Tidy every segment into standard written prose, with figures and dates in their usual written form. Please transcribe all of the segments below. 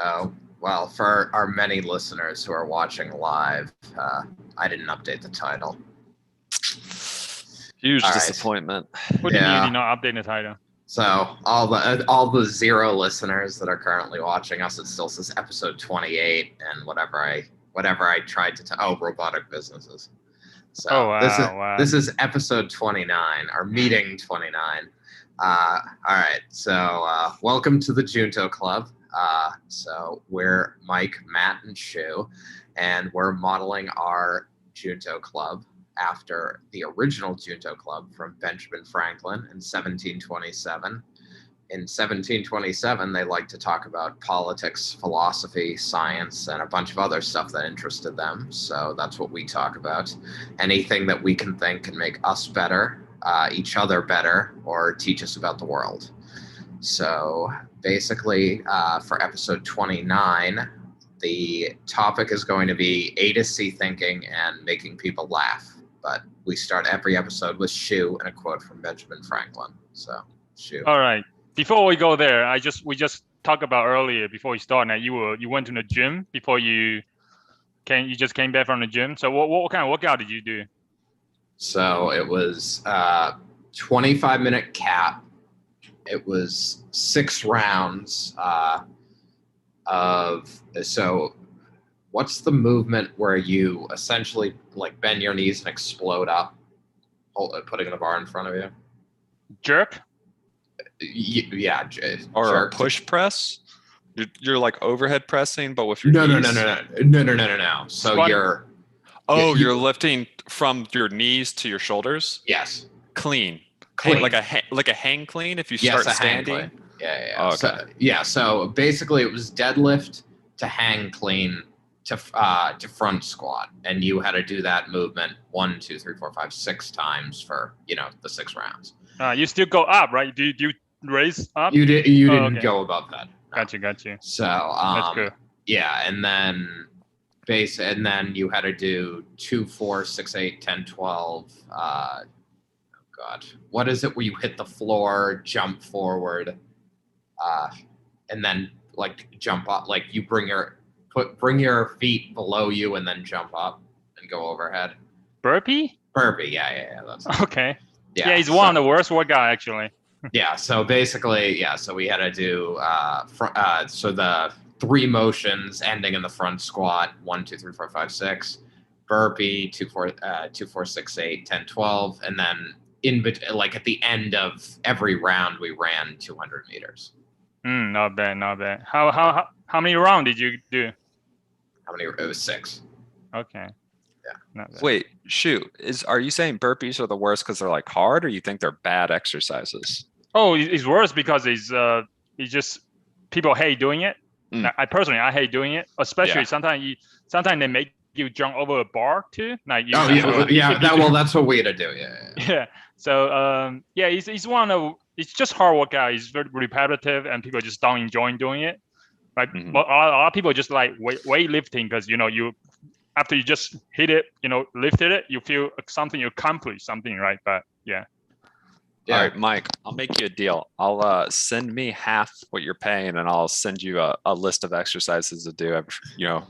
Oh, well, for our many listeners who are watching live, I didn't update the title. Huge All right. disappointment. What do you mean you did Yeah. not update the title? So all the zero listeners that are currently watching us, it still says episode 28, and whatever I tried to robotic businesses. So Oh this is wow. this is episode 29, or meeting 29. All right. So welcome to the Junto Club. So we're Mike, Matt, and Shu, and we're modeling our Junto Club after the original Junto Club from Benjamin Franklin in 1727. In 1727, they liked to talk about politics, philosophy, science, and a bunch of other stuff that interested them. So that's what we talk about. Anything that we can think can make us better, each other better, or teach us about the world. So basically, for episode 29, the topic is going to be A to C thinking and making people laugh. But we start every episode with Shu and a quote from Benjamin Franklin. So, Shu. All right. Before we go there, we just talked about earlier before we start. Now you went to the gym before you just came back from the gym. So what kind of workout did you do? So it was 25-minute cap. It was 6 rounds so what's the movement where you essentially like bend your knees and explode up, putting the bar in front of you? Jerk? Yeah. Or jerk. a push press? You're like overhead pressing, but with your No. knees? No. So Squat. You're lifting from your knees to your shoulders? Yes. Clean. Clean. Like a hang clean if you Yes, start a hang standing? clean. Yeah. Oh, okay. So basically it was deadlift to hang clean to front squat, and you had to do that movement 1, 2, 3, 4, 5, 6 times for the 6 rounds. You still go up, right? Do you raise up? You didn't okay. go above that. No. Got you. So That's good. Yeah, and then you had to do 2, 4, 6, 8, 10, 12. God, what is it where you hit the floor, jump forward, and then like jump up, like you bring your feet below you and then jump up and go overhead. Burpee? Yeah. That's okay. Yeah, he's one of the worst workout actually. Yeah. So basically, so we had to do so the 3 motions ending in the front squat: 1, 2, 3, 4, 5, 6. Burpee: 2, 4, 6, 8, 10, 12, and then like at the end of every round we ran 200 meters. Not bad. How many rounds did you do? How many? It was 6. Okay. Yeah. Wait, shoot. Are you saying burpees are the worst because they're like hard, or you think they're bad exercises? Oh, it's worse because it's just people hate doing it. I personally hate doing it, especially sometimes they make you jump over a bar too. Like that's what we had to do. Yeah. So it's one of it's just hard workout. It's very repetitive, and people just don't enjoy doing it. Like a lot of people just like weightlifting because you after you just hit it, lifted it, you feel something, you accomplish something, right? But yeah. All right, Mike, I'll make you a deal. I'll send me half what you're paying, and I'll send you a list of exercises to do,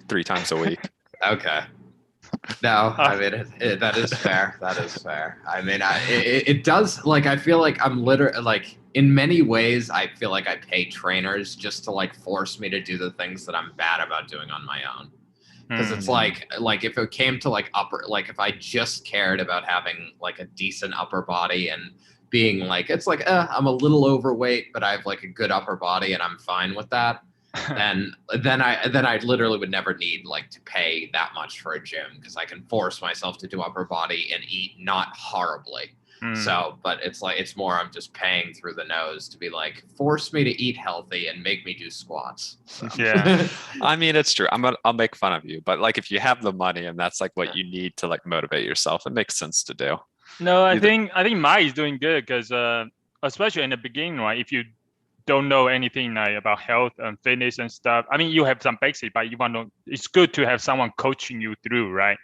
3 times a week. Okay. No, I mean that is fair. That is fair. I mean, it does. Like, I feel like I'm literally like in many ways. I feel like I pay trainers just to like force me to do the things that I'm bad about doing on my own. Because it's like if it came to like if I just cared about having like a decent upper body and being like, it's like, I'm a little overweight, but I have like a good upper body and I'm fine with that. then I literally would never need like to pay that much for a gym because I can force myself to do upper body and eat not horribly. So, but it's like, it's more, I'm just paying through the nose to be like, force me to eat healthy and make me do squats. So. Yeah. I mean, it's true. I'll make fun of you, but like if you have the money and that's like what you need to like motivate yourself, it makes sense to do. No, I think Mike is doing good because especially in the beginning, right? If you don't know anything like about health and fitness and stuff, I mean, you have some basic, but it's good to have someone coaching you through, right?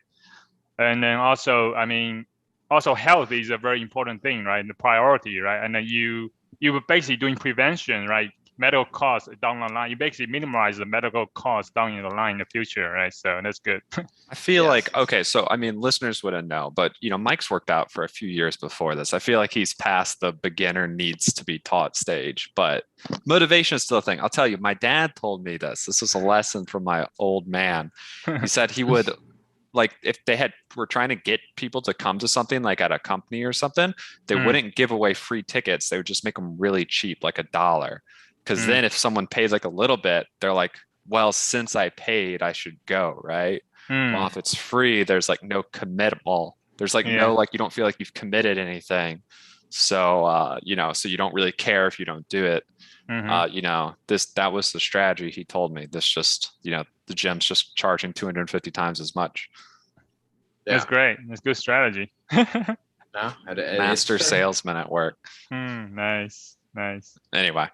And then also, I mean, health is a very important thing, right? The priority, right? And then you were basically doing prevention, right? medical costs down the line. You basically minimize the medical costs down the line in the future, right? So that's good. I feel Yes. like, okay, so I mean, listeners wouldn't know, but Mike's worked out for a few years before this. I feel like he's past the beginner needs to be taught stage, but motivation is still a thing. I'll tell you, my dad told me this. This was a lesson from my old man. He said he would, like, if they were trying to get people to come to something like at a company or something, they wouldn't give away free tickets. They would just make them really cheap, like $1. Because then if someone pays like a little bit, they're like, well, since I paid, I should go, right? Well, if it's free, there's like no committal. There's like no, like, you don't feel like you've committed anything. So, so you don't really care if you don't do it. That was the strategy he told me. This just, the gym's just charging 250 times as much. Yeah. That's great. That's good strategy. No, Master salesman at work. Nice. Anyway.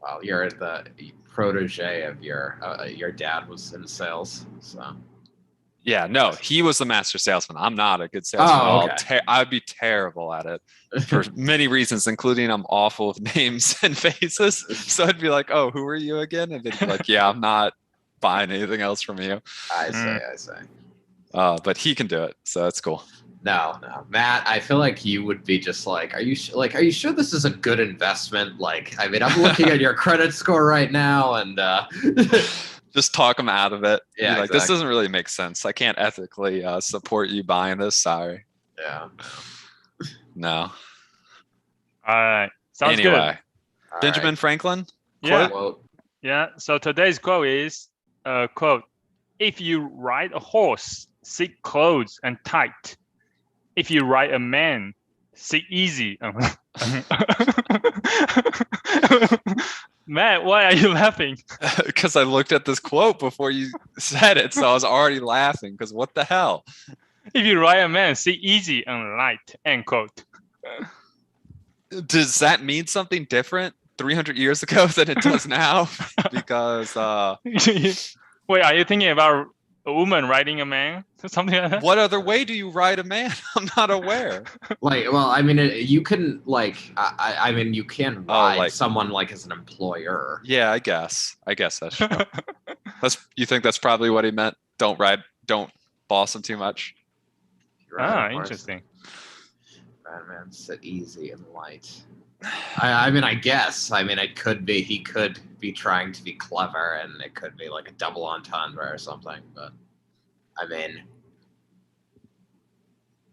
Well, you're the protege of your dad was in sales, so. Yeah, no, he was the master salesman. I'm not a good salesman at all. I'd be terrible at it for many reasons, including I'm awful with names and faces. So I'd be like, "Oh, who are you again?" And they'd be like, "Yeah, I'm not buying anything else from you." I say. But he can do it, so that's cool. No, Matt. I feel like you would be just like, are you sure this is a good investment? Like, I mean, I'm looking at your credit score right now, and just talk them out of it. Yeah, like, this doesn't really make sense. I can't ethically support you buying this. Sorry. Yeah. No. All right. Sounds anyway, good. Benjamin Franklin. Yeah. Quote. Yeah. So today's quote is quote: "If you ride a horse, sit close and tight. If you ride a man, sit easy." Matt, why are you laughing? Because I looked at this quote before you said it, so I was already laughing. Because what the hell? If you ride a man, sit easy and light. End quote. Does that mean something different 300 years ago than it does now? Because wait, are you thinking about a woman riding a man? Something like that? What other way do you ride a man? I'm not aware. Like, well, I mean, you can like, I mean, you can ride someone like as an employer. Yeah, I guess that's true. You think that's probably what he meant? Don't boss him too much. Interesting. Man, sit easy and light. I mean, I guess. I mean, it could be. He could be trying to be clever, and it could be like a double entendre or something. But I mean,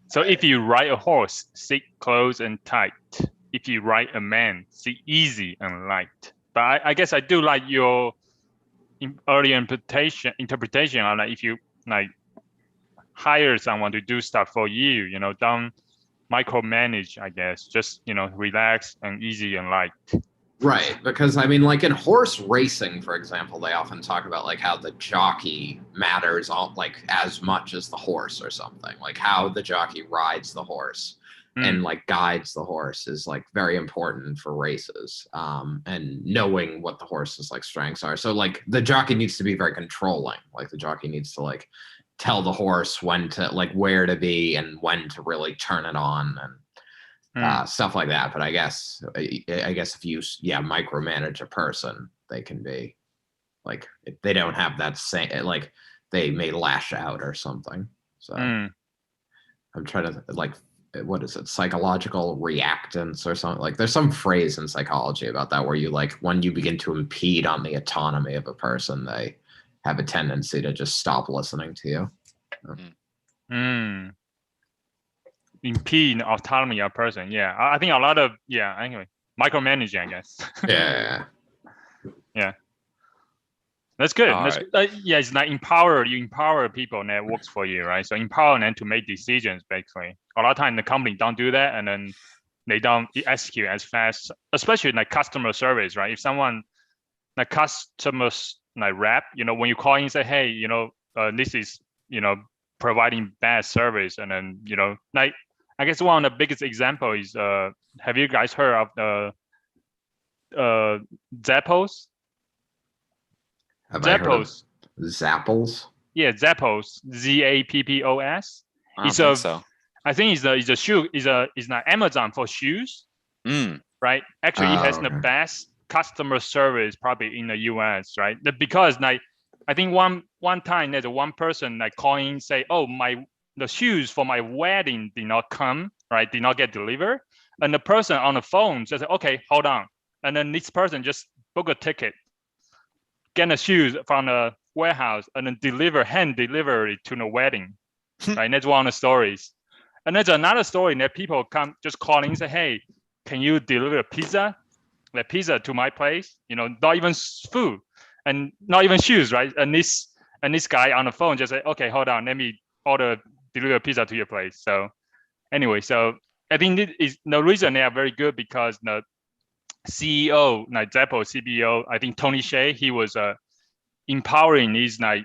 so if you ride a horse, sit close and tight. If you ride a man, sit easy and light. But I guess I do like your earlier interpretation on like if you like hire someone to do stuff for you, don't micromanage, I guess. Just, relax and easy and light. Right, because I mean, like in horse racing, for example, they often talk about like how the jockey matters like as much as the horse or something. Like how the jockey rides the horse and like guides the horse is like very important for races. And knowing what the horse's like strengths are. So like the jockey needs to be very controlling. Like the jockey needs to like tell the horse when to like where to be and when to really turn it on and stuff like that. But I guess if you micromanage a person, they can be like, if they don't have that same, like they may lash out or something. So I'm trying to like, what is it? Psychological reactance or something. Like there's some phrase in psychology about that where you like, when you begin to impede on the autonomy of a person, they have a tendency to just stop listening to you. Impede autonomy of a person. Yeah, I think a lot of anyway, micromanaging, I guess. Yeah. That's good. It's like you empower people and it works for you, right? So empower them to make decisions, basically. A lot of time the company don't do that, and then they don't execute as fast, especially like customer service, right? If someone like customers like rep, when you call in and say, hey, this is, providing bad service, and then, like, I guess one of the biggest example is, have you guys heard of the Zappos? Zappos. Zappos? Yeah, Zappos. Zappos. I think it's a shoe. It's not Amazon for shoes. Right. Actually, it has the best customer service probably in the US, right? Because like I think one time there's one person like calling say, oh, the shoes for my wedding did not come, right? Did not get delivered. And the person on the phone says, okay, hold on. And then this person just book a ticket, get the shoes from the warehouse, and then hand deliver it to the wedding, right? And that's one of the stories. And there's another story that people come just calling and say, hey, can you deliver pizza to my place? Not even food and not even shoes, right? And this guy on the phone just said, okay, hold on, let me deliver pizza to your place. So anyway, so I think the reason they are very good because the CEO, like Zappos CBO, I think Tony Hsieh, he was empowering these like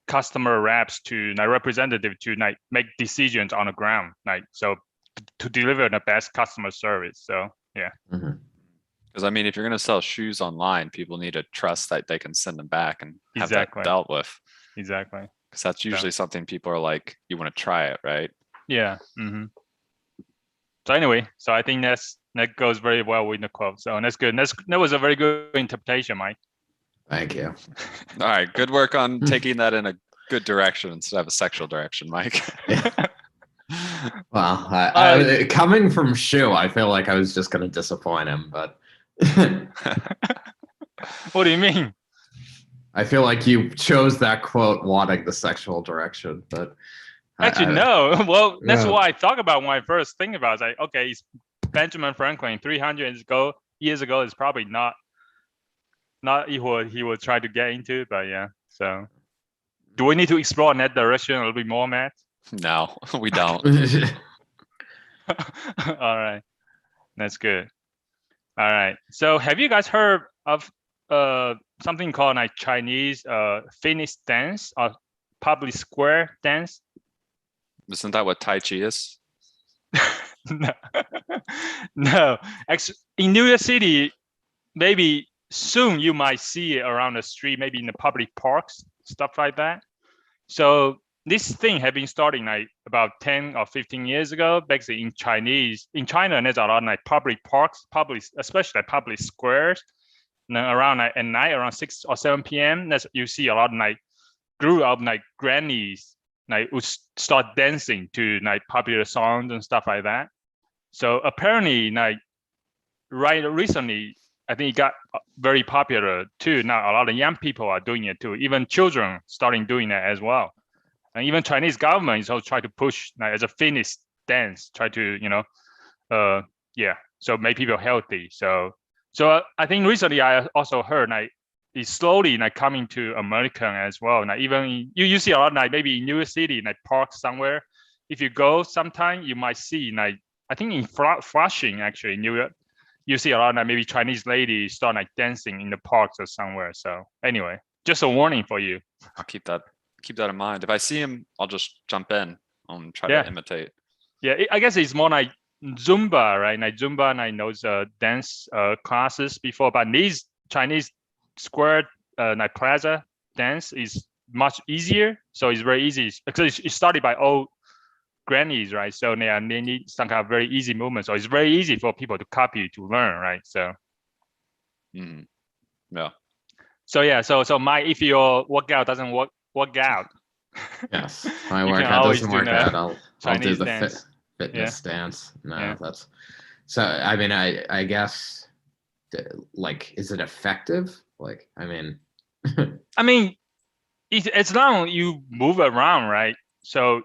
customer reps to like representative to like make decisions on the ground, like so to deliver the best customer service. So yeah. Because I mean, if you're going to sell shoes online, people need to trust that they can send them back and have that dealt with. Exactly. Because that's usually something people are like, you want to try it, right? Yeah. So anyway, so I think that goes very well with the quote. So that's good. That was a very good interpretation, Mike. Thank you. All right, good work on taking that in a good direction instead of a sexual direction, Mike. Well, coming from Shu, I feel like I was just going to disappoint him, but. What do you mean? I feel like you chose that quote wanting the sexual direction, but actually no. Well, that's what I thought about when I first think about it. It's like, okay, it's Benjamin Franklin 300 years ago is probably not what he would try to get into, but yeah. So do we need to explore in that direction a little bit more, Matt? No, we don't. All right, that's good. All right, so have you guys heard of something called like Chinese fitness dance or public square dance? Isn't that what Tai Chi is? No. Actually, in New York City, maybe soon you might see it around the street, maybe in the public parks, stuff like that. So this thing had been starting like about 10 or 15 years ago. Basically in China, there's a lot of like public parks, especially public squares. And then around like, at night, around 6 or 7 p.m., you see a lot of like grew up like grannies like would start dancing to like popular songs and stuff like that. So apparently, like right recently, I think it got very popular too. Now a lot of young people are doing it too. Even children starting doing that as well. And even Chinese government is also trying to push like as a fitness dance, try to so make people healthy. So I think recently I also heard like it's slowly like coming to American as well. Like even you see a lot like maybe in New York City, like park somewhere. If you go sometime, you might see like I think in Flushing actually in New York, you see a lot like maybe Chinese ladies start like dancing in the parks or somewhere. So anyway, just a warning for you. I'll keep that in mind. If I see him, I'll just jump in and try to imitate. Yeah, I guess it's more like Zumba, right? Like Zumba, and I know dance classes before, but these Chinese square like plaza dance is much easier. So it's very easy because it's started by old grannies, right? So they need some kind of very easy movement. So it's very easy for people to copy to learn, right? So yeah. So yeah, so Mike, if your workout doesn't work out. Yes, my workout doesn't work out. I'll do the fitness dance. No, that's so. I mean, I guess like, is it effective? Like, I mean, as long as you move around, right? So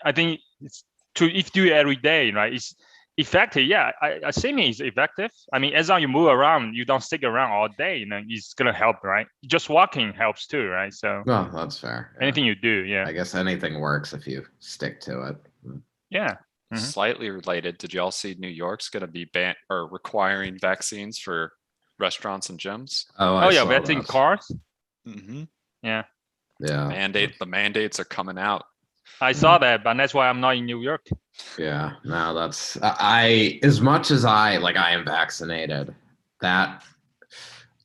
I think if you do it every day, right? It's effective. Yeah, I assuming it's effective. I mean, as long as you move around, you don't stick around all day, it's gonna help, right? Just walking helps too, right? So well, that's fair. Yeah. Anything you do, yeah. I guess anything works if you stick to it. Yeah. Slightly related. Did you all see New York's gonna be requiring vaccines for restaurants and gyms? Oh yeah, vaccine cars. Yeah. The mandates are coming out. I saw that, but that's why I'm not in New York. Yeah, no, that's as much as I am vaccinated, that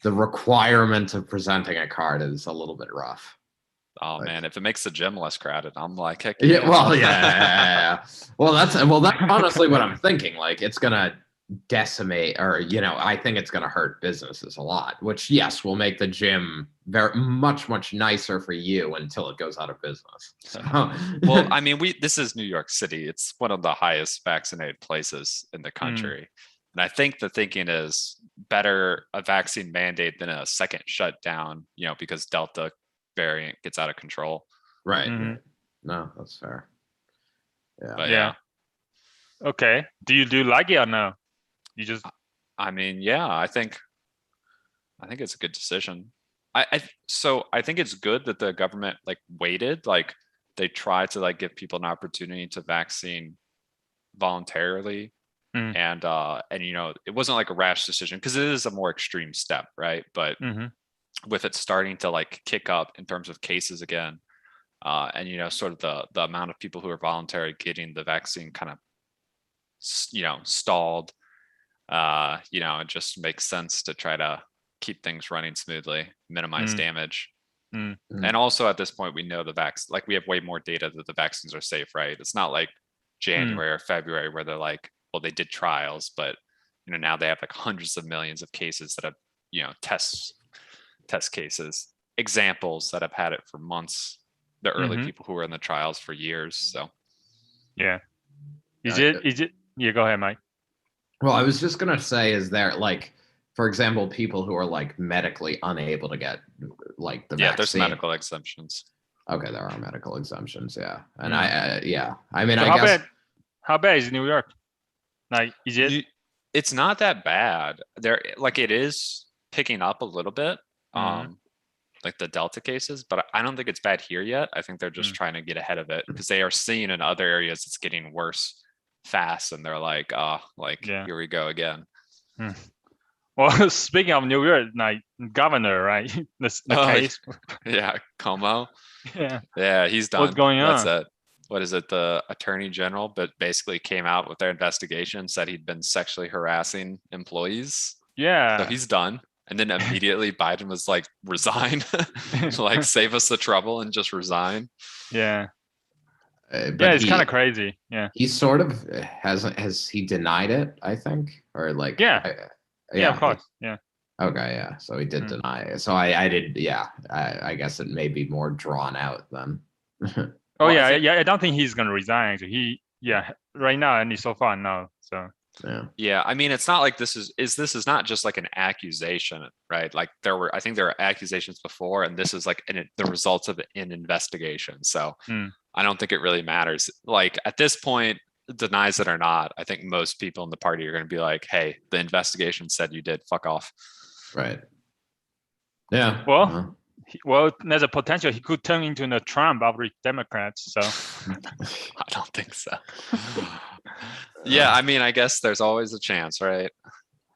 the requirement of presenting a card is a little bit rough. Oh man, if it makes the gym less crowded, I'm like, heck yeah. Well, yeah. Well, that's honestly what I'm thinking. Like, it's gonna decimate, or I think it's going to hurt businesses a lot, which yes will make the gym very much nicer for you until it goes out of business. So Well, I mean, this is New York City. It's one of the highest vaccinated places in the country. And I think the thinking is better a vaccine mandate than a second shutdown, because Delta variant gets out of control. Right. Mhm. No, that's fair. Yeah. But Yeah. Okay. Do you like it or no? You just I mean, yeah, I think it's a good decision. So I think it's good that the government waited, they tried to give people an opportunity to vaccine voluntarily. And it wasn't like a rash decision because it is a more extreme step, right? But with it starting to kick up in terms of cases again, and sort of the amount of people who are voluntary getting the vaccine kind of stalled, it just makes sense to try to keep things running smoothly, minimize damage. And also at this point we know we have way more data that the vaccines are safe, right? It's not like January or February where they're well, they did trials, but now they have hundreds of millions of cases that have test cases, examples that have had it for months, the early people who were in the trials for years. So yeah. Is it yeah, go ahead, Mike. Well, I was just gonna say, is there for example, people who are medically unable to get the vaccine? There's medical exemptions. Okay, there are medical exemptions, yeah. And I mean, I guess how bad is New York? Is it? It's not that bad. There, it is picking up a little bit, the Delta cases, but I don't think it's bad here yet. I think they're just trying to get ahead of it because they are seeing in other areas it's getting worse fast, and they're here we go again. Well, speaking of New York, governor, right? the case. Yeah, Cuomo. Yeah, he's done. What's going on? What's that? What is it? The attorney general, but basically came out with their investigation, said he'd been sexually harassing employees. Yeah. So he's done. And then immediately Biden was resign, save us the trouble and just resign. Yeah. It's kind of crazy. Yeah. He sort of has he denied it, I think, or yeah, of course. Yeah. Okay. Yeah. So he did deny it. So I did. Yeah. I guess it may be more drawn out then. Oh, well, I don't think he's gonna resign. Actually, right now, and so far no. So yeah. I mean, it's not like this is not just an accusation, right? I think there were accusations before, and this is the results of an investigation. So I don't think it really matters. At this point, denies it or not, I think most people in the party are going to be hey, the investigation said you did. Fuck off. Right. Yeah. Well, there's a potential he could turn into the Trump of the Democrats. So I don't think so. Yeah, I mean, I guess there's always a chance, right?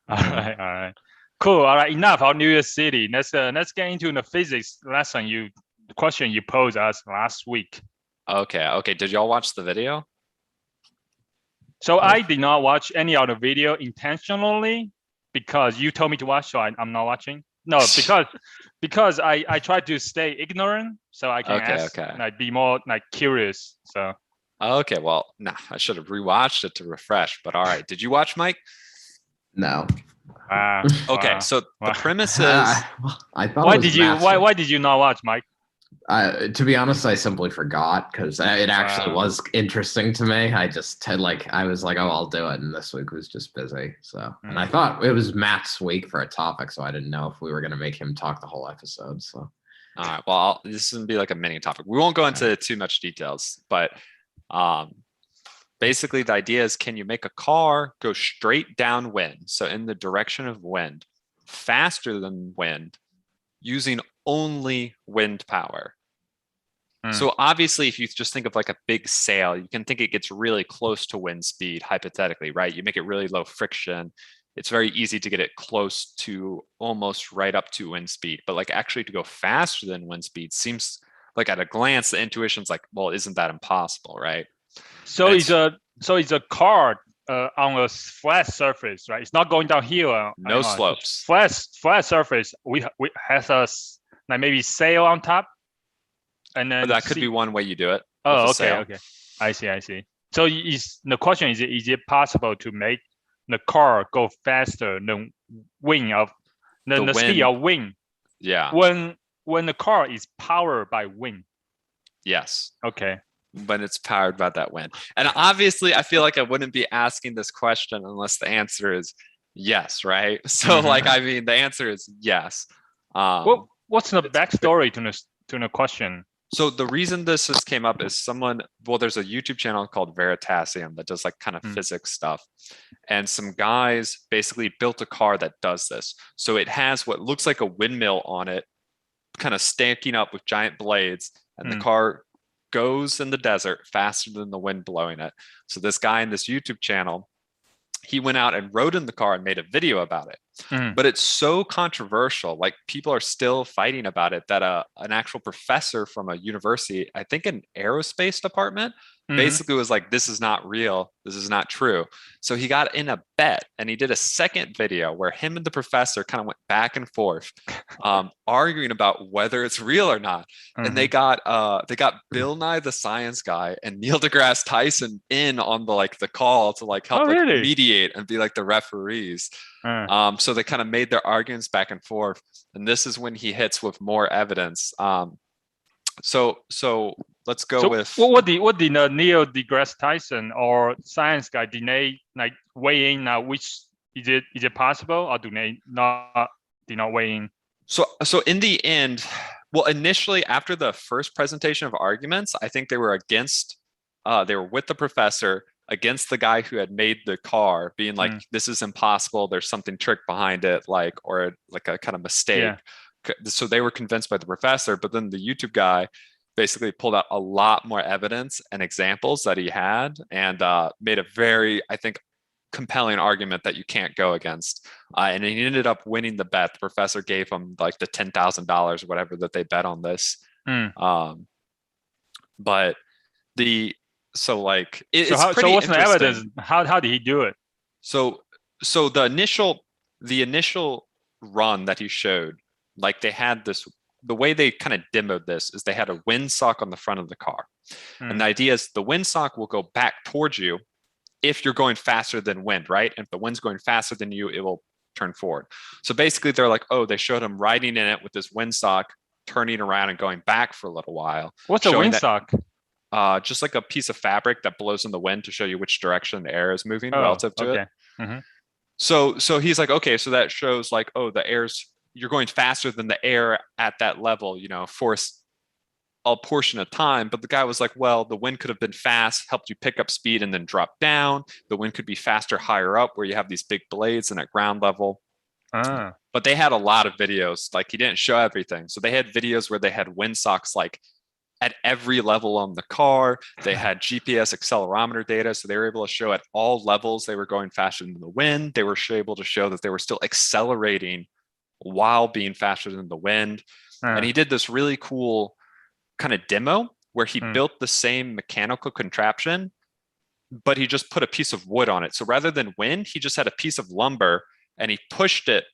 All right. Cool. All right, enough of New York City. Let's get into the physics lesson. The question you posed us last week. Okay. Did y'all watch the video? So I did not watch any of the video intentionally because you told me to watch, so I'm not watching. No, because I try to stay ignorant so I can ask and be more curious. So okay, well, I should have rewatched it to refresh. But all right, did you watch, Mike? No. Okay, so the premise is I thought. Why did you not watch, Mike? To be honest, I simply forgot because it actually was interesting to me. I just had I was oh, I'll do it, and this week was just busy. So, and I thought it was Matt's week for a topic, so I didn't know if we were going to make him talk the whole episode. So, all right, well, this is going to be a mini topic. We won't go into too much details, but basically the idea is, can you make a car go straight downwind, so in the direction of wind, faster than wind, using only wind power? So obviously, if you just think of a big sail, you can think it gets really close to wind speed, hypothetically, right? You make it really low friction. It's very easy to get it close to almost right up to wind speed. But actually to go faster than wind speed seems at a glance, the intuition's well, isn't that impossible, right? So it's a car on a flat surface, right? It's not going downhill. No slopes. Flat surface. We has a maybe sail on top. And then that could be one way you do it. Oh, okay. I see. So the question is it possible to make the car go faster than the speed wind. of wind Yeah. when the car is powered by wind. Yes. Okay. When it's powered by that wind. And obviously, I feel like I wouldn't be asking this question unless the answer is yes, right? So, like, I mean, the answer is yes. What's the backstory to the question? So the reason this has came up is there's a YouTube channel called Veritasium that does like kind of physics stuff. And some guys basically built a car that does this. So it has what looks like a windmill on it, kind of stacking up with giant blades, and the car goes in the desert faster than the wind blowing it. So this guy in this YouTube channel, he went out and rode in the car and made a video about it. But it's so controversial, like people are still fighting about it, that an actual professor from a university, I think an aerospace department, basically was like, this is not real, this is not true. So he got in a bet and he did a second video where him and the professor kind of went back and forth, arguing about whether it's real or not. And they got Bill Nye the Science Guy and Neil deGrasse Tyson in on the call to like help mediate and be like the referees. So they kind of made their arguments back and forth, and this is when he hits with more evidence. So let's go with what did Neil deGrasse Tyson or Science Guy, did they like weigh in? Which is it possible, or do they did not weigh in? So in the end, well, initially after the first presentation of arguments, I think they were against. They were with the professor against the guy who had made the car, being like, this is impossible, there's something trick behind it, or like a kind of mistake. So they were convinced by the professor, but then the YouTube guy basically pulled out a lot more evidence and examples that he had, and made a very, I think, compelling argument that you can't go against. And he ended up winning the bet. The professor gave him like the $10,000 or whatever that they bet on this. But so what's the evidence? How did he do it? So the initial run that he showed, like they had this, the way they kind of demoed this is they had a windsock on the front of the car. And the idea is the windsock will go back towards you if you're going faster than wind, right? And if the wind's going faster than you, it will turn forward. So basically they're like, they showed him riding in it with this windsock, turning around and going back for a little while. What's a windsock? Just like a piece of fabric that blows in the wind to show you which direction the air is moving relative to it. So he's like, okay, so that shows like, you're going faster than the air at that level, for a portion of time. But the guy was like, well, the wind could have been fast, helped you pick up speed and then drop down. The wind could be faster higher up where you have these big blades and at ground level. But they had a lot of videos, like he didn't show everything. So they had videos where they had windsocks like at every level on the car. They had GPS accelerometer data, so they were able to show at all levels they were going faster than the wind. They were able to show that they were still accelerating while being faster than the wind. And he did this really cool kind of demo where he built the same mechanical contraption, but he just put a piece of wood on it. So rather than wind, he just had a piece of lumber and he pushed it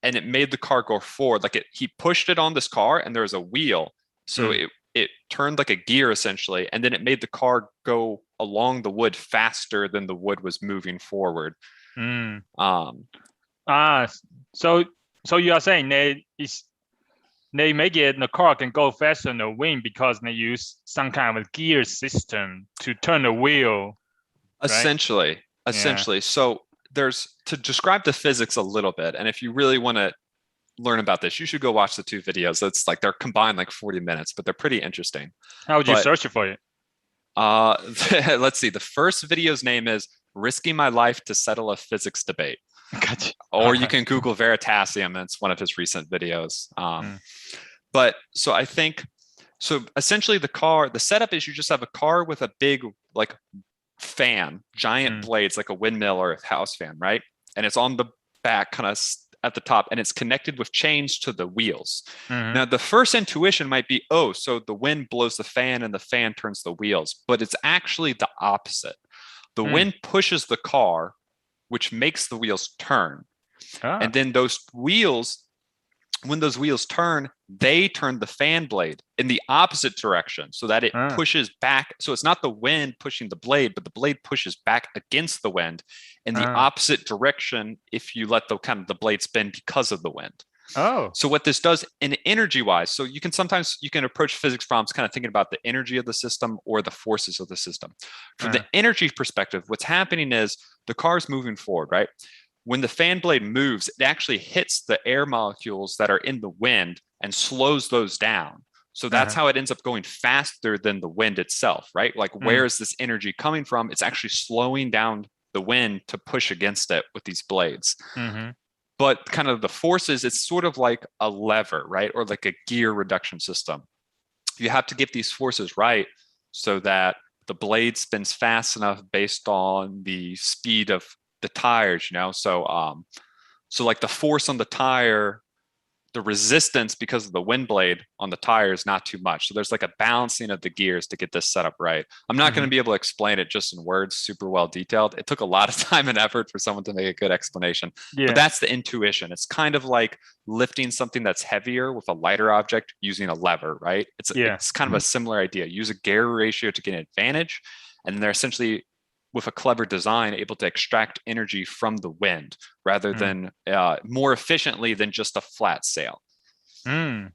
and it made the car go forward. He pushed it on this car and there was a wheel. So it turned like a gear essentially, and then it made the car go along the wood faster than the wood was moving forward. So you are saying they make it the car can go faster than the wind because they use some kind of a gear system to turn the wheel. Essentially. So to describe the physics a little bit, and if you really want to learn about this, you should go watch the two videos. It's like they're combined like 40 minutes, but they're pretty interesting. How would you search for it? Let's see. The first video's name is Risking My Life to Settle a Physics Debate. Gotcha. Or you can Google Veritasium. It's one of his recent videos. But so I think, essentially the setup is you just have a car with a big like fan, giant blades, like a windmill or a house fan, right? And it's on the back kind of at the top, and it's connected with chains to the wheels. Now, the first intuition might be, so the wind blows the fan and the fan turns the wheels, but it's actually the opposite. The wind pushes the car, which makes the wheels turn. And then those wheels when those wheels turn, they turn the fan blade in the opposite direction so that it pushes back. So it's not the wind pushing the blade, but the blade pushes back against the wind in the opposite direction if you let the blade spin because of the wind. Oh. So what this does in energy wise, so you can approach physics problems kind of thinking about the energy of the system or the forces of the system. From the energy perspective, what's happening is the car's moving forward, right? When the fan blade moves, it actually hits the air molecules that are in the wind and slows those down. So that's how it ends up going faster than the wind itself, right? Like, where is this energy coming from? It's actually slowing down the wind to push against it with these blades. But kind of the forces, it's sort of like a lever, right? Or like a gear reduction system. You have to get these forces right so that the blade spins fast enough based on the speed of the tires, so like the force on the tire, the resistance because of the wind blade on the tire is not too much. So there's like a balancing of the gears to get this set up right. I'm not going to be able to explain it just in words super well detailed. It took a lot of time and effort for someone to make a good explanation. But that's the intuition. It's kind of like lifting something that's heavier with a lighter object using a lever, right? It's kind of a similar idea. Use a gear ratio to get an advantage, and they're essentially, with a clever design, able to extract energy from the wind rather than more efficiently than just a flat sail. And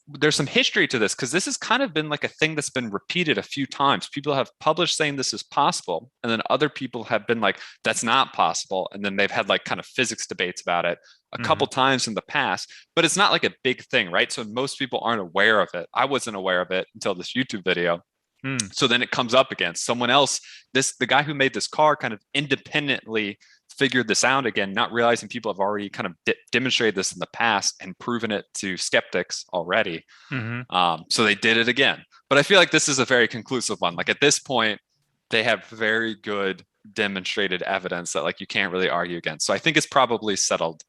there's some history to this, because this has kind of been like a thing that's been repeated a few times. People have published saying this is possible, and then other people have been like, that's not possible. And then they've had like kind of physics debates about it a couple times in the past, but it's not like a big thing, right? So most people aren't aware of it. I wasn't aware of it until this YouTube video. So then it comes up again. Someone else, the guy who made this car kind of independently figured this out again, not realizing people have already kind of demonstrated this in the past and proven it to skeptics already. So they did it again. But I feel like this is a very conclusive one. Like, at this point, they have very good demonstrated evidence that like you can't really argue against. So I think it's probably settled,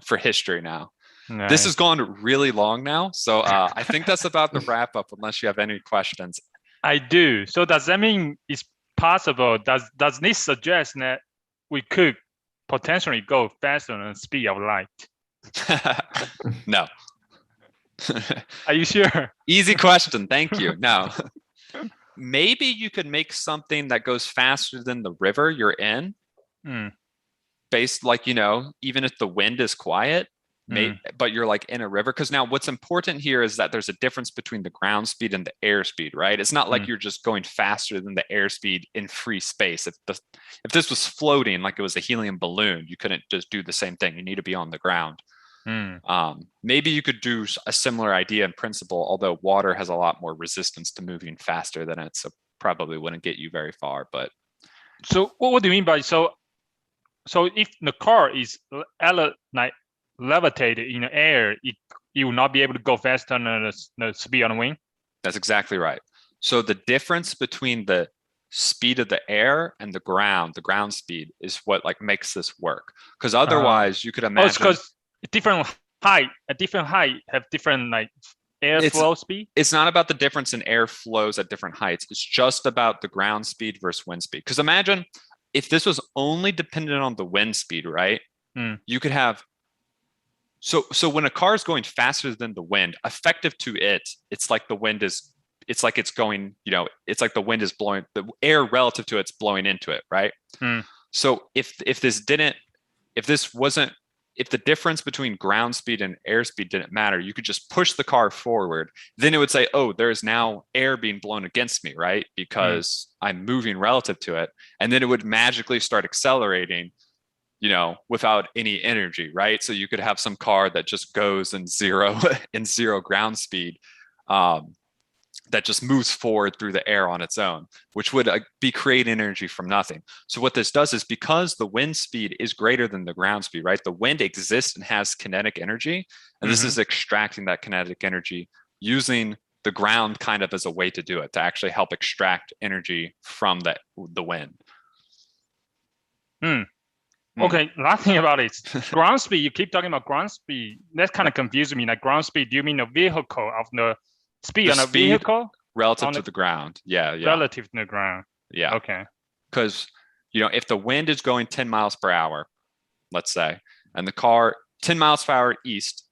for history now. Nice. This has gone really long now. So I think that's about the wrap up, unless you have any questions. I do. So does that mean it's possible? Does this suggest that we could potentially go faster than the speed of light? No. Are you sure? Easy question. Thank you. No. Maybe you could make something that goes faster than the river you're in. Based, like, even if the wind is quiet. But you're like in a river, because now what's important here is that there's a difference between the ground speed and the air speed, right? It's not like you're just going faster than the air speed in free space. If this was floating like it was a helium balloon, you couldn't just do the same thing. You need to be on the ground. Maybe you could do a similar idea in principle, although water has a lot more resistance to moving faster than it, so probably wouldn't get you very far. But so what do you mean by so if the car is levitated in the air, you will not be able to go faster than the speed on the wing? That's exactly right. So the difference between the speed of the air and the ground speed, is what like makes this work. Because otherwise you could imagine. It's because at different height have different like airflow speed? It's not about the difference in air flows at different heights. It's just about the ground speed versus wind speed. Because imagine if this was only dependent on the wind speed, right? You could have. So when a car is going faster than the wind, effective to it, it's like the wind is, it's like it's going, it's like the wind is blowing, the air relative to it's blowing into it, right? So if the difference between ground speed and air speed didn't matter, you could just push the car forward. Then it would say, oh, there's now air being blown against me, right? Because I'm moving relative to it. And then it would magically start accelerating, without any energy, right? So you could have some car that just goes in zero ground speed, that just moves forward through the air on its own, which would be creating energy from nothing. So what this does is, because the wind speed is greater than the ground speed, right? The wind exists and has kinetic energy, and this is extracting that kinetic energy using the ground kind of as a way to do it, to actually help extract energy from the wind. Okay, last thing about it, ground speed. You keep talking about ground speed. That kind of confuses me. Like, ground speed, do you mean the vehicle of the speed on the vehicle? Relative to the ground. Yeah. Relative to the ground. Yeah. Okay. Because, if the wind is going 10 miles per hour, let's say, and the car 10 miles per hour east,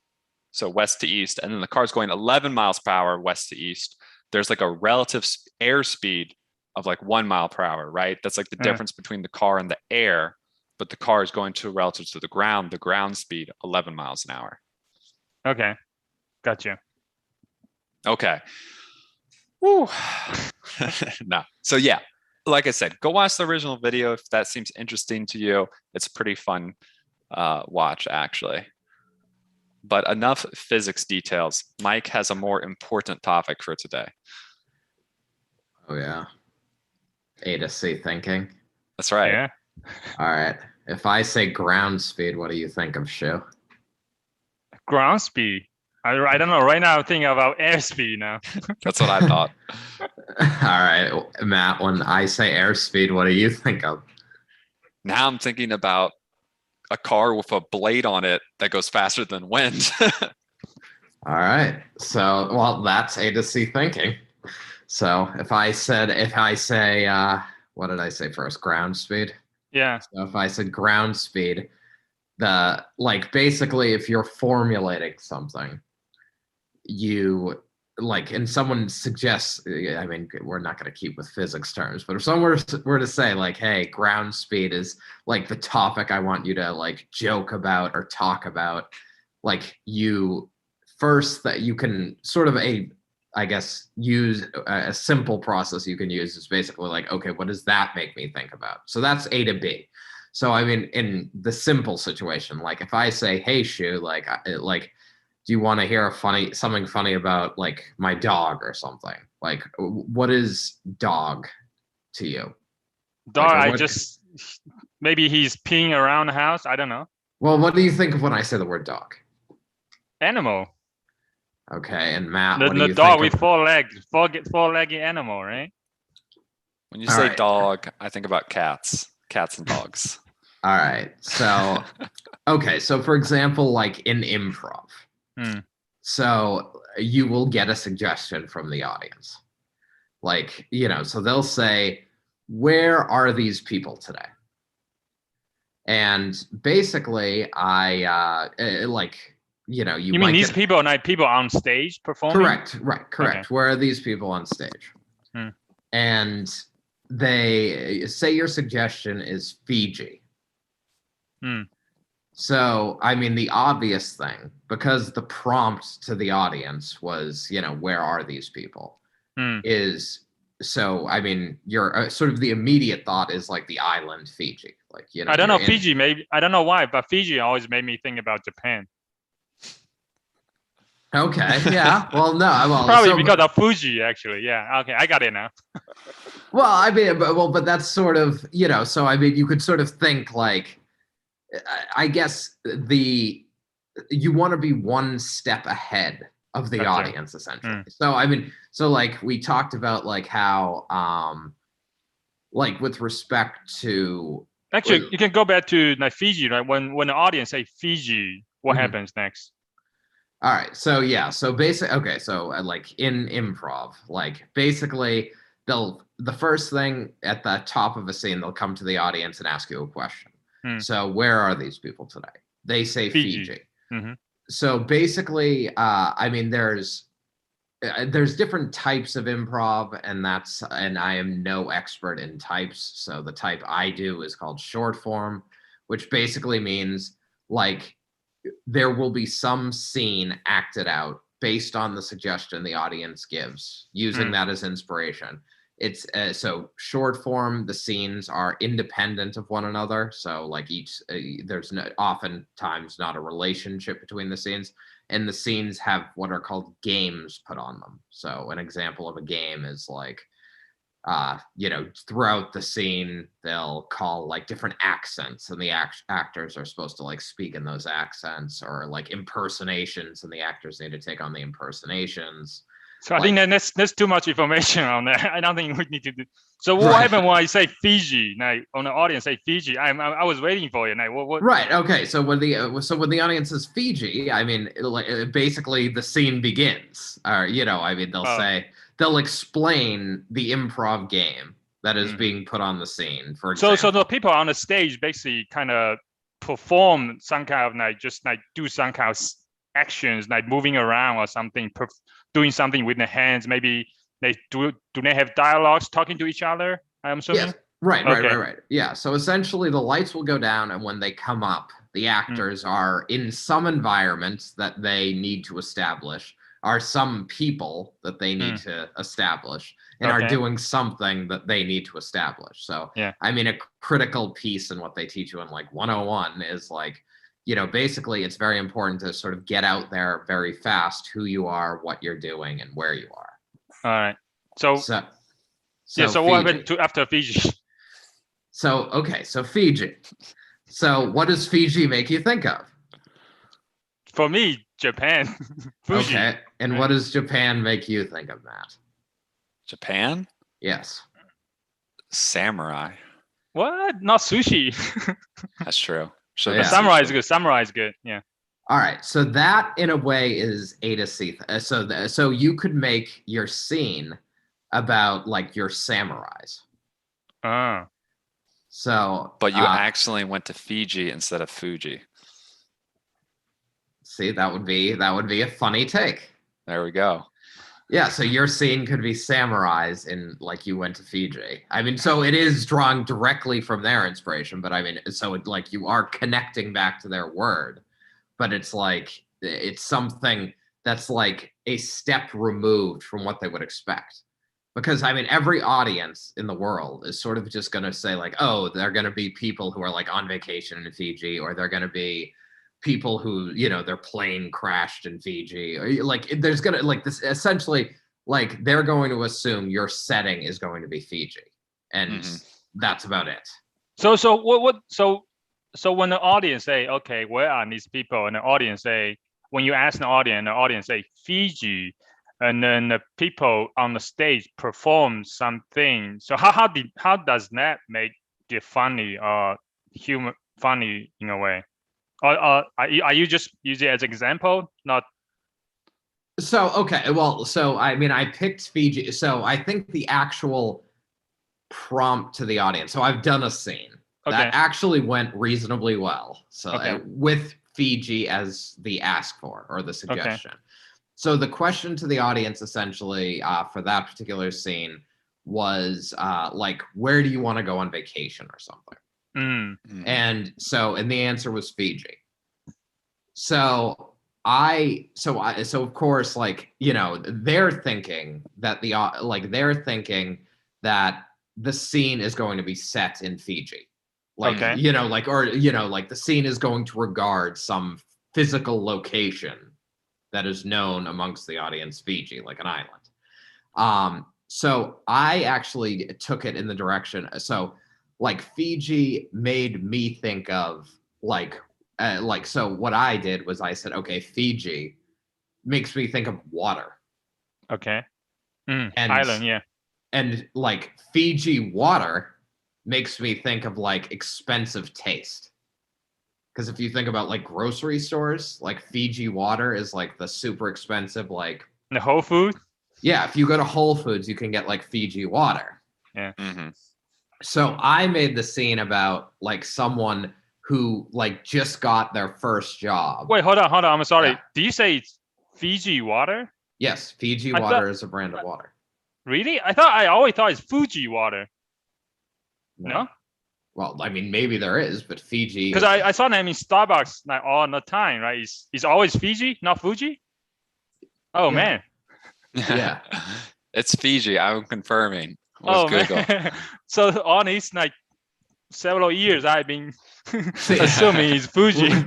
so west to east, and then the car's going 11 miles per hour west to east, there's like a relative airspeed of like 1 mile per hour, right? That's like the difference between the car and the air, but the car is going to relative to the ground speed 11 miles an hour. Okay, gotcha. Okay. Woo. No. So yeah, like I said, go watch the original video if that seems interesting to you. It's a pretty fun watch, actually. But enough physics details. Mike has a more important topic for today. Oh yeah. A to C thinking. That's right. Yeah. All right. If I say ground speed, what do you think of, Shu? Ground speed. I don't know. Right now, I'm thinking about airspeed now. That's what I thought. All right, Matt, when I say airspeed, what do you think of? Now I'm thinking about a car with a blade on it that goes faster than wind. All right. So, well, that's A to C thinking. So if I say, what did I say first? Ground speed? Yeah. So if I said ground speed, basically if you're formulating something, you and someone suggests, I mean, we're not going to keep with physics terms, but if someone were to say like, hey, ground speed is like the topic I want you to like joke about or talk about, like you first that you can sort of I guess use a simple process you can use is basically like, okay, what does that make me think about? So that's A to B. So I mean, in the simple situation, like if I say, hey, Shu, do you want to hear something funny about like my dog or something? Like, what is dog to you? Dog, maybe he's peeing around the house. I don't know. Well, what do you think of when I say the word dog? Animal. Okay, and Matt, The what do you dog think with 4 legs, four-legged animal, right? When you say dog, I think about cats and dogs. All right. So, okay. So for example, like in improv, so you will get a suggestion from the audience. Like, so they'll say, where are these people today? And basically you mean these people are not people on stage performing? Correct. Right. Correct. Okay. Where are these people on stage? And they say your suggestion is Fiji. So, I mean, the obvious thing, because the prompt to the audience was, where are these people? Is, so, I mean, your sort of the immediate thought is like the island Fiji. Like, I don't know, Fiji, maybe, I don't know why, but Fiji always made me think about Japan. Okay, yeah. Well, no. Well, probably because of Fuji, actually. Yeah. Okay, I got it now. Well, I mean, but that's sort of, so I mean, you could sort of think like, I guess you want to be one step ahead of the audience, essentially. So, I mean, so like we talked about like how, like with respect to. Actually, you can go back to like Fiji, right? When the audience say Fiji, what happens next? All right. So yeah. So basically, okay. So like in improv, like basically the first thing at the top of a scene, they'll come to the audience and ask you a question. So where are these people today? They say Fiji. So basically, I mean, there's different types of improv, and I am no expert in types. So the type I do is called short form, which basically means like there will be some scene acted out based on the suggestion the audience gives, using that as inspiration. It's so short form, the scenes are independent of one another. So like there's oftentimes not a relationship between the scenes, and the scenes have what are called games put on them. So an example of a game is like, throughout the scene, they'll call like different accents, and the actors are supposed to like speak in those accents, or like impersonations, and the actors need to take on the impersonations. So I think that's too much information on that. I don't think we need to do. So what happened when I say Fiji? Now on the audience say Fiji, I was waiting for you. Now what? Right. Okay. So when the audience says Fiji, I mean, basically the scene begins. Or I mean, they'll explain the improv game that is being put on the scene. For example. So the people on the stage basically kind of perform some kind of do some kind of actions, like moving around or something, doing something with the hands. Maybe they do they have dialogues talking to each other? I'm assuming. Yes. Right. Okay. Yeah. So essentially, the lights will go down, and when they come up, the actors are in some environments that they need to establish, are some people that they need to establish, and are Okay. doing something that they need to establish. So, Yeah. I mean, a critical piece in what they teach you in like 101 is like, basically it's very important to sort of get out there very fast who you are, what you're doing, and where you are. All right. So So So what happened to after Fiji? So, okay, so Fiji. So what does Fiji make you think of? For me, Japan. Fuji. Okay, and what does Japan make you think of, Matt? Japan? Yes. Samurai. What? Not sushi. That's true. Should've Yeah. been Samurai sushi. is good. Samurai is good. Yeah. All right, so that in a way is A to C. So you could make your scene about like your samurais. Ah. So, But you accidentally went to Fiji instead of Fuji. see, that would be a funny take. There we go. Yeah, so your scene could be samurais in like you went to Fiji. I mean, so it is drawing directly from their inspiration, but I mean, so it like you are connecting back to their word, but it's like it's something that's like a step removed from what they would expect. Because I mean, every audience in the world is sort of just going to say like, oh, they're going to be people who are like on vacation in Fiji, or they're going to be people who, their plane crashed in Fiji, or like there's going to like this essentially like they're going to assume your setting is going to be Fiji, and that's about it. So when the audience say, okay, where are these people? And the audience say, when you ask the audience say Fiji, and then the people on the stage perform something. So how does that make it funny or funny in a way? Or are you just using it as example? Not. So okay, well, so I mean, I picked Fiji. So I think the actual prompt to the audience. So I've done a scene that actually went reasonably well. So with Fiji as the ask for or the suggestion. So the question to the audience essentially for that particular scene was like, where do you want to go on vacation or something? And the answer was Fiji. So of course, like, they're thinking that the scene is going to be set in Fiji. Like, like the scene is going to regard some physical location that is known amongst the audience, Fiji, like an island. So I actually took it in the direction. So like Fiji made me think of so what I did was I said, okay, Fiji makes me think of water. Okay. And island, yeah. And like Fiji water makes me think of like expensive taste. Because if you think about like grocery stores, like Fiji water is like the super expensive, like the Whole Foods. Yeah, if you go to Whole Foods, you can get like Fiji water. Yeah. So I made the scene about like someone who like just got their first job. Wait, hold on. I'm sorry. Yeah. Did you say it's Fiji water? Yes, Fiji water is a brand of water. Really? I always thought it's Fuji water. No? Well, I mean, maybe there is, but Fiji. Because I saw them in Starbucks like all the time, right? It's always Fiji, not Fuji. Oh man. Yeah. It's Fiji. I'm confirming. Google. Man. So all these like several years, I've been assuming it's Fuji.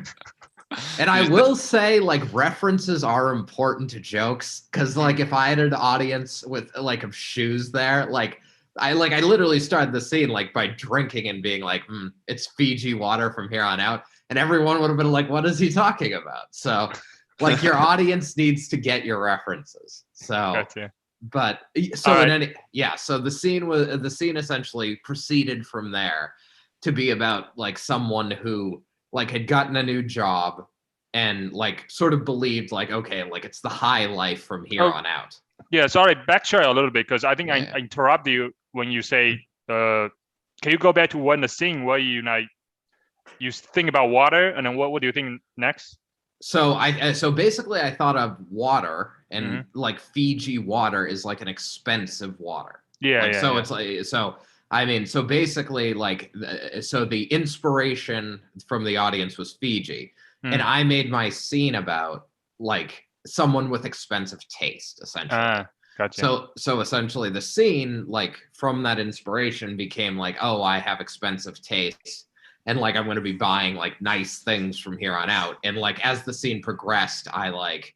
And I will say, like, references are important to jokes, because like if I had an audience with like of shoes there, like I literally started the scene like by drinking and being like, it's Fiji water from here on out, and everyone would have been like, what is he talking about? So like your audience needs to get your references. So gotcha. But so in any so the scene essentially proceeded from there to be about like someone who like had gotten a new job and like sort of believed like, okay, like it's the high life from here on out. Yeah, sorry, backtrack a little bit because I think I interrupted you when you say, can you go back to when the scene where you think about water, and then what do you think next? So basically I thought of water, and Mhm. like Fiji water is like an expensive water. Yeah, Like yeah, so yeah. it's like so I mean so basically like so the inspiration from the audience was Fiji, and Mm. I made my scene about like someone with expensive taste essentially. Gotcha. So essentially the scene like from that inspiration became like, oh, I have expensive taste, and like I'm going to be buying like nice things from here on out. And like as the scene progressed, I like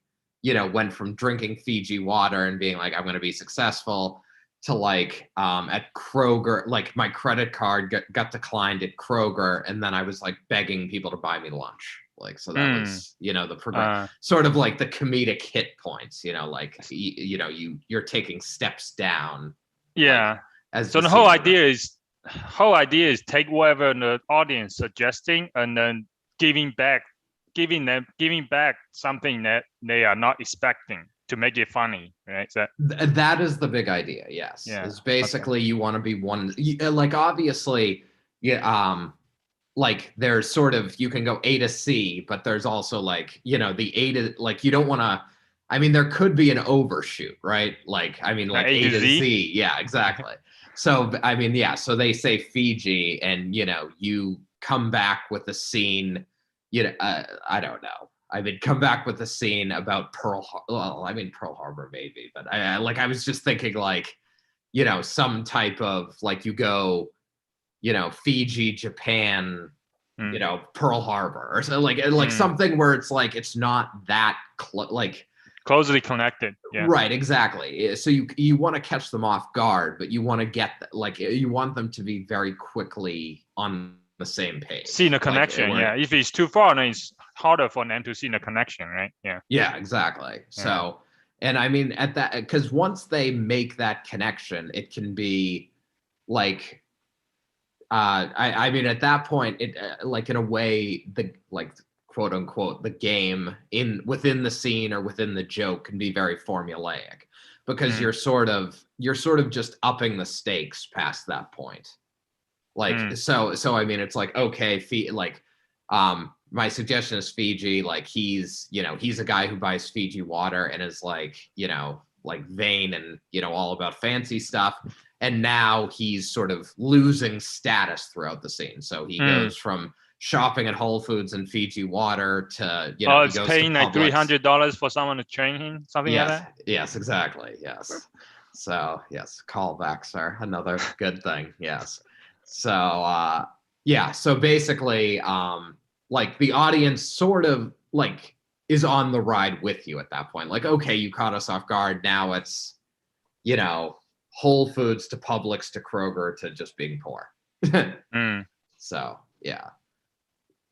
went from drinking Fiji water and being like I'm going to be successful to like at Kroger, like my credit card got declined at Kroger, and then I was like begging people to buy me lunch. Like so that was the progress, sort of like the comedic hit points. Like you're taking steps down. Yeah. Like, as So the whole idea is take whatever the audience suggesting and then giving back something that they are not expecting to make it funny, right? That is the big idea. Yes. Yeah. Is basically you want to be one, like obviously, yeah. Like there's sort of, you can go A to C, but there's also like, the A to, like, you don't want to, I mean, there could be an overshoot, right? Like, I mean, like A to Z. Yeah, exactly. So, I mean, yeah. So they say Fiji, and, you come back with a scene, I don't know. I mean, come back with a scene about Pearl Harbor maybe, but I was just thinking like, some type of like you go, Fiji, Japan, Pearl Harbor, or so like something where it's like it's not that like closely connected. Yeah. Right, exactly. So you want to catch them off guard, but you want to get like you want them to be very quickly on the same page. See the connection, yeah. If it's too far, then it's harder for them to see the connection, right? Yeah. Yeah, exactly. Yeah. So, and I mean at that, because once they make that connection, it can be like I mean, at that point, it like in a way, the like quote unquote the game within the scene or within the joke can be very formulaic, because you're sort of just upping the stakes past that point. Like so I mean, it's like, okay, my suggestion is Fiji. Like he's a guy who buys Fiji water and is like like vain and all about fancy stuff. And now he's sort of losing status throughout the scene. So he goes from shopping at Whole Foods and Fiji water to it's paying like $300 for someone to train him, something like that. Yes, exactly. Yes. So yes, callbacks are another good thing. Yes. So so basically, like the audience sort of like is on the ride with you at that point. Like, okay, you caught us off guard. Now it's Whole Foods to Publix to Kroger to just being poor. So yeah.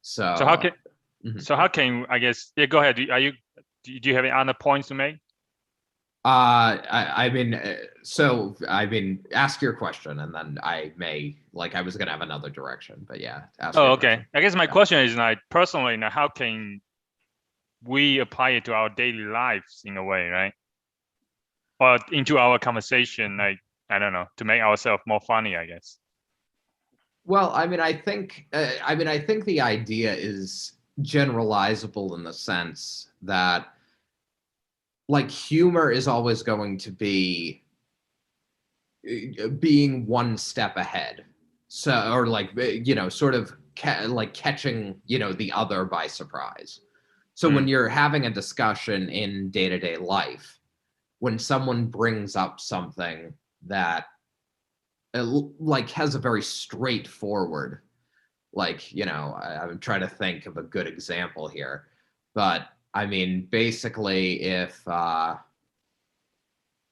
So how can I guess? Yeah, go ahead. Do you have any other points to make? I mean, ask your question, and then I was gonna have another direction, but yeah. Okay. I guess my question is like personally, how can we apply it to our daily lives in a way, right? Or into our conversation, like, I don't know, to make ourselves more funny, I guess. Well, I mean, I think the idea is generalizable in the sense that, like, humor is always going to be being one step ahead. So, or like, sort of like catching, the other by surprise. So when you're having a discussion in day-to-day life, when someone brings up something that like has a very straightforward, like, I'm trying to think of a good example here, but I mean, basically if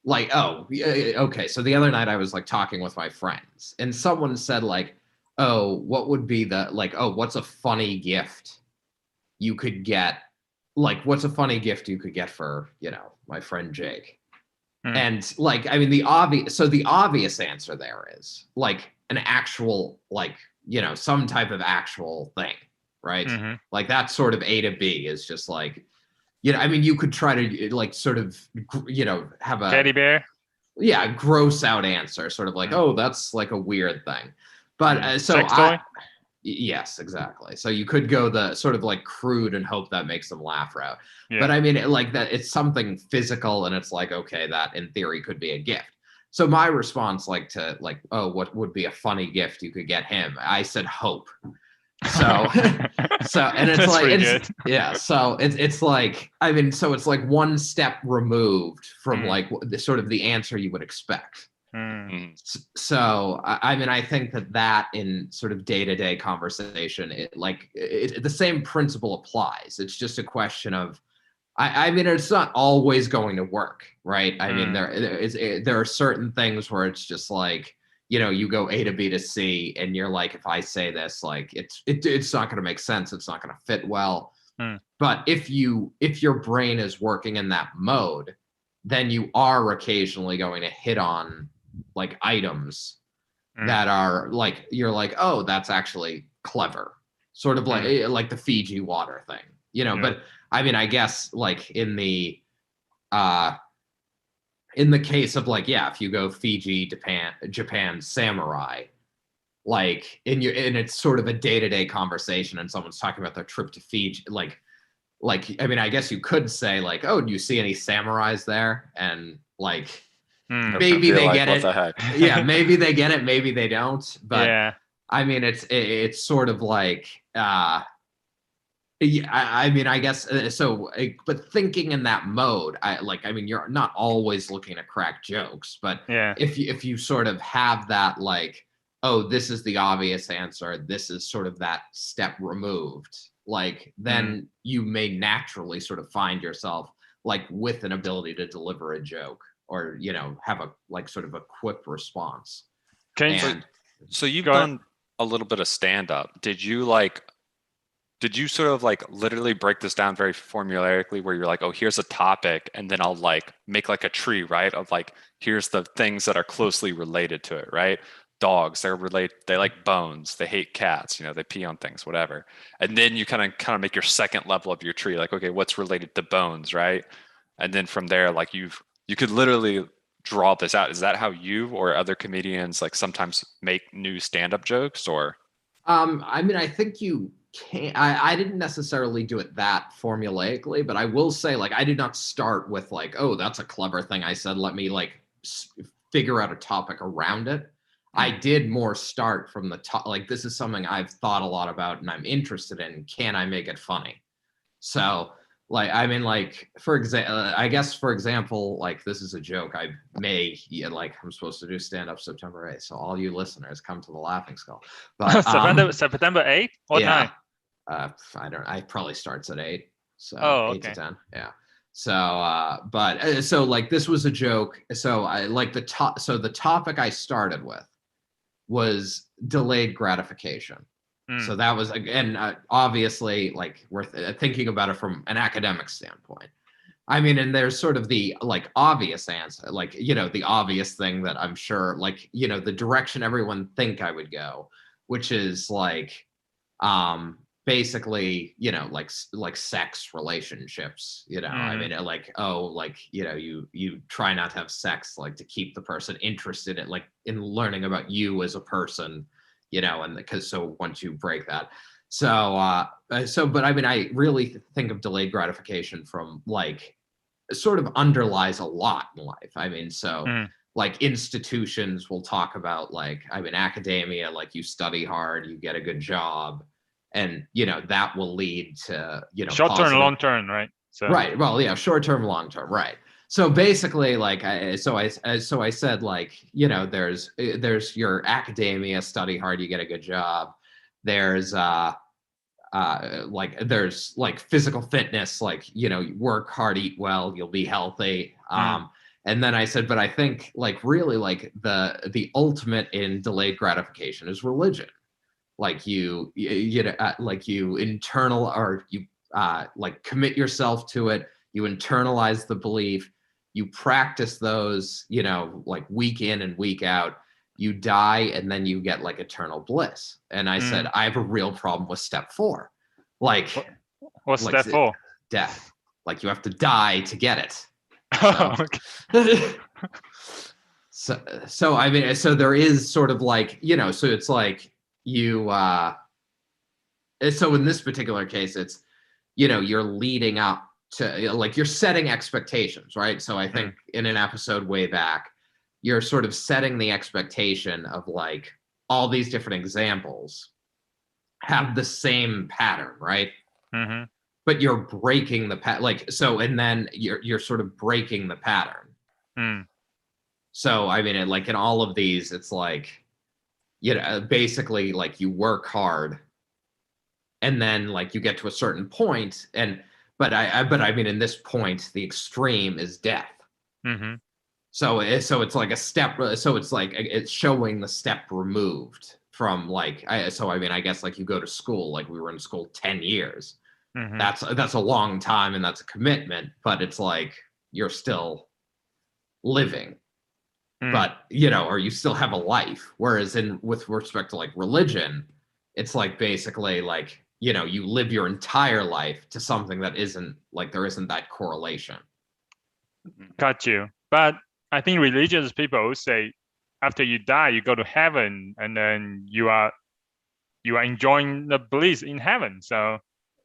like, oh, okay, so the other night I was like talking with my friends and someone said like, oh, what would be what's a funny gift you could get? Like, what's a funny gift you could get for, my friend Jake? And like, I mean, the obvious answer there is like an actual, like, some type of actual thing, right? Like that sort of A to B is just like, I mean, you could try to like sort of, have a teddy bear. Yeah, gross out answer, sort of like, oh, that's like a weird thing. But sex toy? Yes, exactly. So you could go the sort of like crude and hope that makes them laugh route. Yeah. But I mean, like that, it's something physical, and it's like, okay, that in theory could be a gift. So my response, like to like, oh, what would be a funny gift you could get him? I said hope. So, and it's That's like, pretty it's good. yeah. So it's like, I mean, so it's like one step removed from like the sort of the answer you would expect. So I mean, I think that in sort of day-to-day conversation, the same principle applies. It's just a question of, I mean, it's not always going to work, right? I mean, there are certain things where it's just like, you know, you go A to B to C, and you're like, if I say this, like it's not going to make sense. It's not going to fit well. But if your brain is working in that mode, then you are occasionally going to hit on like items that are like, you're like, oh, that's actually clever, sort of like the Fiji water thing, you know. But I mean, I guess like in the case of like, yeah, if you go Fiji, Japan, samurai, like and it's sort of a day-to-day conversation, and someone's talking about their trip to Fiji, like I mean, I guess you could say like, oh, do you see any samurais there? And like maybe they get it. Yeah, maybe they get it, maybe they don't. But yeah. I mean, it's sort of like yeah, I mean, I guess so. But thinking in that mode, I mean, you're not always looking to crack jokes, but if you sort of have that, like, oh, this is the obvious answer, this is sort of that step removed, like, then you may naturally sort of find yourself like with an ability to deliver a joke, or you know, have a like sort of a quick response. So you've done a little bit of stand-up. Did you sort of like literally break this down very formulaically, where you're like, oh, here's a topic, and then I'll like make like a tree, right? Of like, here's the things that are closely related to it, right? Dogs, they like bones, they hate cats, you know, they pee on things, whatever. And then you kind of make your second level of your tree, like, okay, what's related to bones, right? And then from there, like you could literally draw this out. Is that how you or other comedians like sometimes make new stand-up jokes? Or I mean, I think you can. I didn't necessarily do it that formulaically, but I will say, like, I did not start with like, oh, that's a clever thing I said, let me like figure out a topic around it. I did more start from the top, like, this is something I've thought a lot about and I'm interested in. Can I make it funny? So like, I mean, like, for example, like, this is a joke. I'm supposed to do stand-up September 8th. So all you listeners, come to the Laughing Skull. But, September 8th? What time? I probably starts at 8. So 8 to 10. Yeah. So, so like, this was a joke. So I like the topic I started with was delayed gratification. So that was, again, obviously, like, we're thinking about it from an academic standpoint. I mean, and there's sort of the like obvious answer, like, you know, the obvious thing that I'm sure, like, you know, the direction everyone think I would go, which is like, basically, you know, like sex relationships, you know. I mean, like, oh, like, you know, you try not to have sex, like, to keep the person interested in, like, in learning about you as a person, you know, and because so once you break that, but I mean, I really think of delayed gratification from like, sort of underlies a lot in life. I mean, so like, institutions will talk about, like, I mean, academia, like, you study hard, you get a good job, and you know, that will lead to, you know, short term, long term, right? So right. Well, yeah, short term, long term, right. So basically, like, I said, like, you know, there's your academia, study hard, you get a good job. There's there's like physical fitness, like, you know, you work hard, eat well, you'll be healthy. And then I said, but I think, like, really, like, the ultimate in delayed gratification is religion. Like, you know, like, you like, commit yourself to it, you internalize the belief, you practice those, you know, like, week in and week out, you die, and then you get like eternal bliss. And I said, I have a real problem with step 4. Like, what's like step 4? Death. Like, you have to die to get it. So I mean, so there is sort of like, you know, so it's like you so in this particular case, it's, you're leading up to, like, you're setting expectations, right? So I think in an episode way back, you're sort of setting the expectation of like all these different examples have the same pattern, right? Mm-hmm. But you're breaking the like, so, and then you're sort of breaking the pattern. So I mean, like in all of these, it's like, basically like you work hard, and then like you get to a certain point, but I mean, in this point, the extreme is death. Mm-hmm. So it's like a step. So it's like it's showing the step removed from like. I mean, I guess like you go to school, like we were in school 10 years. Mm-hmm. That's a long time, and that's a commitment. But it's like you're still living. But or you still have a life. Whereas with respect to like religion, it's like basically like you live your entire life to something that isn't like, there isn't that correlation. Got you. But I think religious people say after you die, you go to heaven, and then you are enjoying the bliss in heaven. So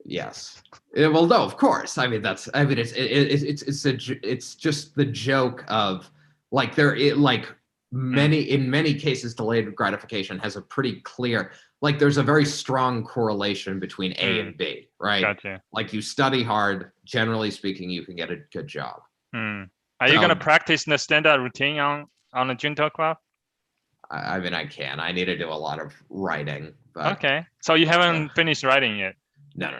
yes, well, no, of course. I mean, it's just the joke of like in many cases, delayed gratification has a pretty clear, like there's a very strong correlation between A and B, right? Gotcha. Like you study hard, generally speaking, you can get a good job. Are you gonna practice the standard routine on the Junto Club? I mean, I can. I need to do a lot of writing. But, okay, so you haven't finished writing yet? No.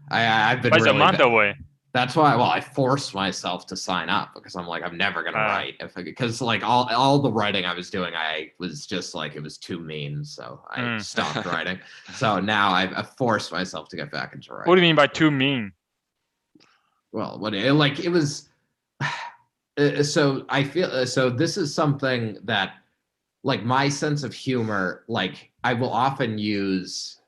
I've been. But it's a month away. That's why. Well, I forced myself to sign up because I'm like, I'm never gonna write because like all the writing I was doing, I was just like, it was too mean, so I stopped writing. So now I've forced myself to get back into writing. What do you mean by too mean? Well, it was. So I feel so. This is something that, like, my sense of humor, like I will often use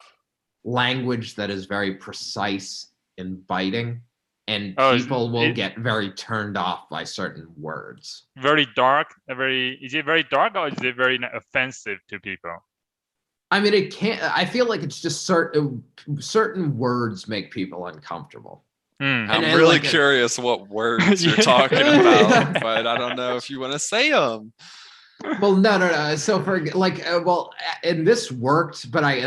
language that is very precise and biting. And people will get very turned off by certain words. Very dark. Is it very dark, or is it very offensive to people? I mean, it can't. I feel like it's just certain words make people uncomfortable. I'm really curious what words you're talking about, but I don't know if you want to say them. Well, no. So for like, and this worked, but I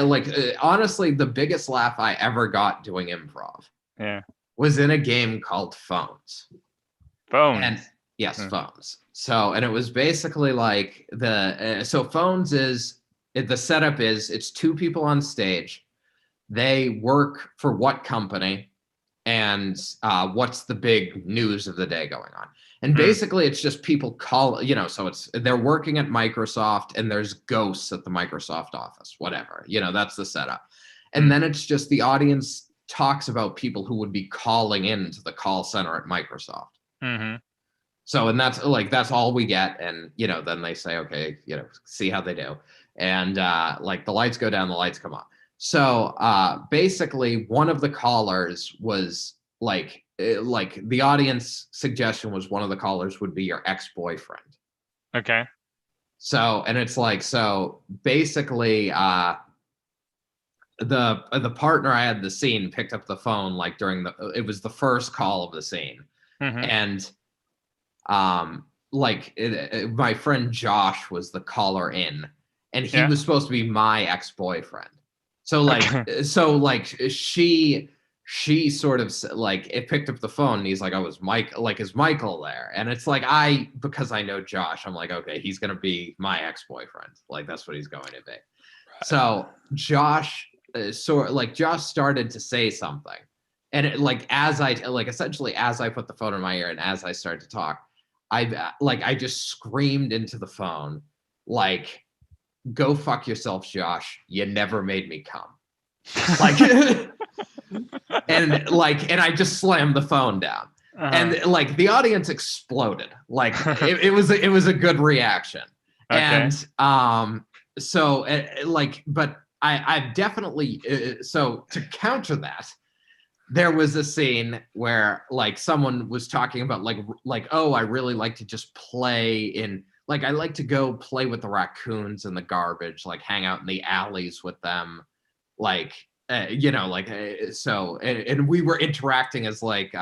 honestly, the biggest laugh I ever got doing improv. Yeah. Was in a game called Phones. And yes, Phones. So, and it was basically like so Phones is, the setup is, it's two people on stage. They work for what company, and what's the big news of the day going on. And basically it's just people call, so they're working at Microsoft, and there's ghosts at the Microsoft office, whatever, that's the setup. And then it's just the audience talks about people who would be calling into the call center at Microsoft. So, and that's all we get. And, then they say, okay, see how they do. And like the lights go down, the lights come on. So basically one of the callers was like the audience suggestion was one of the callers would be your ex-boyfriend. Okay. So, and it's like, so basically, the partner I had the scene picked up the phone like it was the first call of the scene. And my friend Josh was the caller in, and he was supposed to be my ex-boyfriend. So she sort of like, it picked up the phone, and he's like, oh, is Michael there? And it's like, because I know Josh, I'm like, okay, he's gonna be my ex-boyfriend, like that's what he's going to be. Right. So Josh started to say something, and essentially as I put the phone in my ear and as I started to talk, I just screamed into the phone, like, go fuck yourself, Josh, you never made me come. Like and I just slammed the phone down. And like the audience exploded. Like it was a good reaction. Okay. And so but I've definitely, so to counter that, there was a scene where like someone was talking about like, oh, I really like to just play in, like, I like to go play with the raccoons in the garbage, like hang out in the alleys with them. Like, you know, like so, and we were interacting as like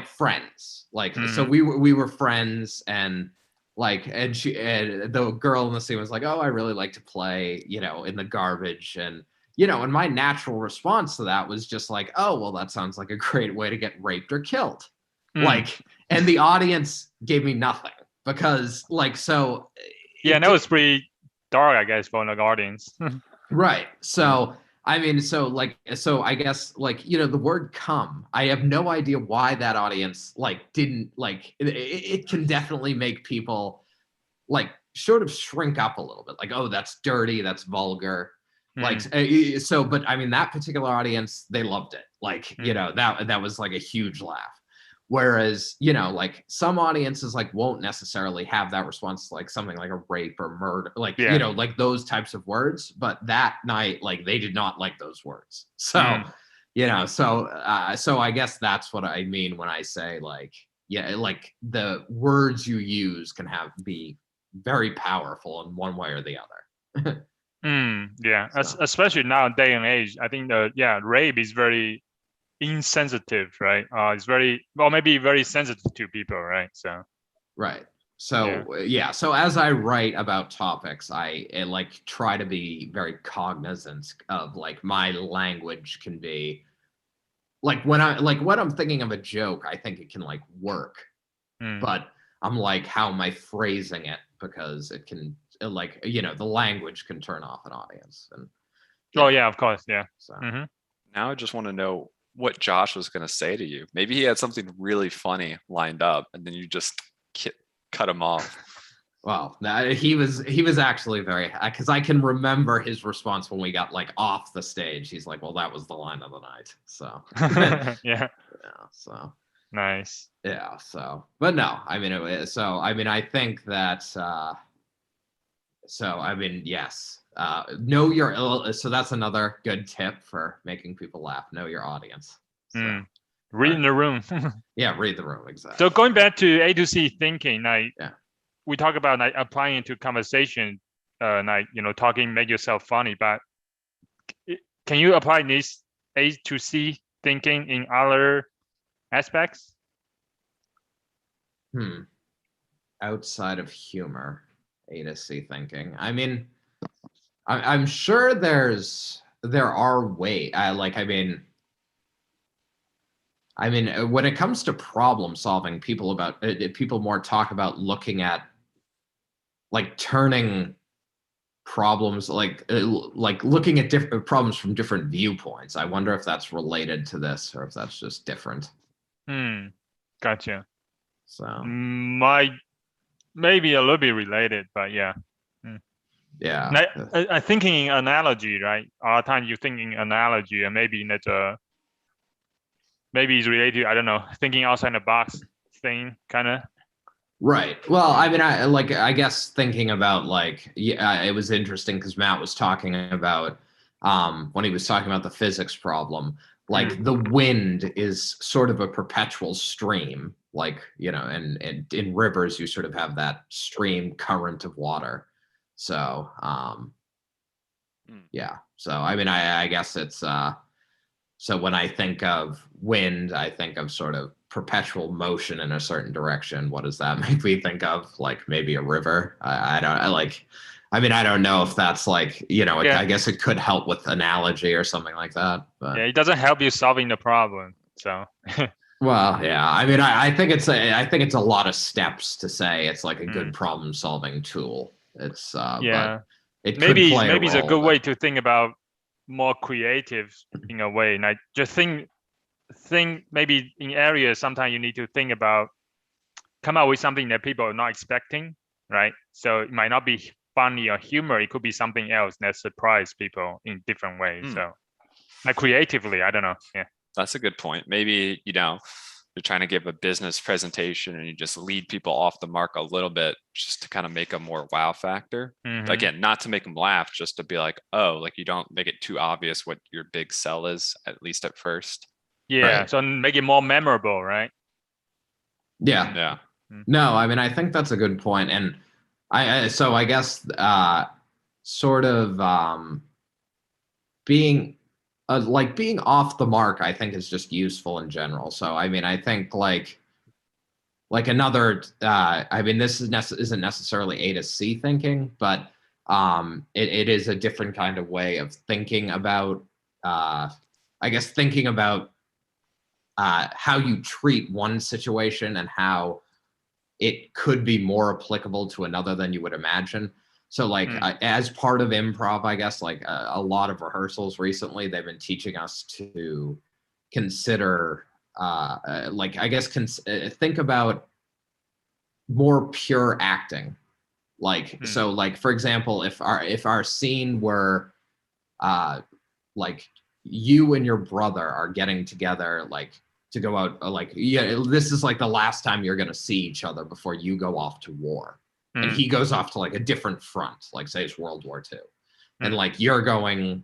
friends, like so we were friends, and like and the girl in the scene was like, oh, I really like to play, you know, in the garbage, and you know, and my natural response to that was just like, oh, well, that sounds like a great way to get raped or killed. Like, and the audience gave me nothing because like, so yeah, that was pretty dark, I guess, for the audience. right. So I mean, so like, so I guess like, you know, the word "come," I have no idea why that audience like didn't like it can definitely make people like sort of shrink up a little bit, like, oh, that's dirty, that's vulgar. Like so, but I mean, that particular audience, they loved it. Like, you know, that was like a huge laugh. Whereas, you know, like some audiences like won't necessarily have that response to like something like a rape or murder, like, you know, like those types of words. But that night, like they did not like those words. So, you know, so I guess that's what I mean when I say like, yeah, like the words you use can be very powerful in one way or the other. Yeah, So. especially now day and age, I think rape is very insensitive, right? It's very, well, maybe very sensitive to people, right? So right. So yeah. So as I write about topics, I like try to be very cognizant of like my language can be like when I'm thinking of a joke, I think it can like work, but I'm like, how am I phrasing it? Because it can like, you know, the language can turn off an audience. And oh yeah, of course, yeah. So now I just want to know what Josh was going to say to you. Maybe he had something really funny lined up, and then you just cut him off. Well, he was actually very, because I can remember his response when we got like off the stage. He's like, well, that was the line of the night. So yeah. So nice. Yeah. So, but no, I mean, I think that. So I mean, yes. Know your. So that's another good tip for making people laugh. Know your audience. So, read the room. Yeah, read the room, exactly. So going back to A to C thinking, like we talk about like applying it to conversation, like, you know, talking, make yourself funny. But can you apply this A to C thinking in other aspects? Outside of humor, A to C thinking. I mean, I'm sure there are ways. I mean, when it comes to problem solving, people more talk about looking at like turning problems, like looking at different problems from different viewpoints. I wonder if that's related to this or if that's just different. Gotcha. So maybe a little bit related, but yeah. Yeah. I thinking analogy, right? A lot of times you thinking analogy, and maybe that's maybe it's related to, I don't know, thinking outside the box thing, kind of. Right. Well, I mean, I guess thinking about like, it was interesting because Matt was talking about when he was talking about the physics problem, like the wind is sort of a perpetual stream, like, you know, and in rivers you sort of have that stream current of water. So yeah. So I mean, I guess it's so when I think of wind, I think of sort of perpetual motion in a certain direction. What does that make me think of? Like maybe a river? I don't know if that's like, you know, I guess it could help with analogy or something like that. But yeah, it doesn't help you solving the problem. So well, yeah. I mean, I think it's a lot of steps to say it's like a good problem solving tool. It's yeah. But it maybe could play it's a good way to think about more creative in a way. Like just think maybe in areas sometimes you need to think about, come up with something that people are not expecting, right? So it might not be funny or humor, it could be something else that surprise people in different ways. So like creatively, I don't know. Yeah, that's a good point. Maybe, you know, you're trying to give a business presentation and you just lead people off the mark a little bit just to kind of make a more wow factor. Again, not to make them laugh, just to be like, oh, like you don't make it too obvious what your big sell is, at least at first. Yeah, right. So make it more memorable, right? Yeah. No, I mean, I think that's a good point. And so I guess sort of being like being off the mark, I think is just useful in general. So I mean, I think like another, I mean, this isn't necessarily A to C thinking, but it is a different kind of way of thinking about, I guess, thinking about how you treat one situation and how it could be more applicable to another than you would imagine. So like as part of improv, I guess like a lot of rehearsals recently, they've been teaching us to consider like, I guess, think about more pure acting. Like, so like, for example, if our scene were like you and your brother are getting together, like to go out, like, yeah, this is like the last time you're going to see each other before you go off to war. And he goes off to like a different front, like say it's World War II. And like you're going,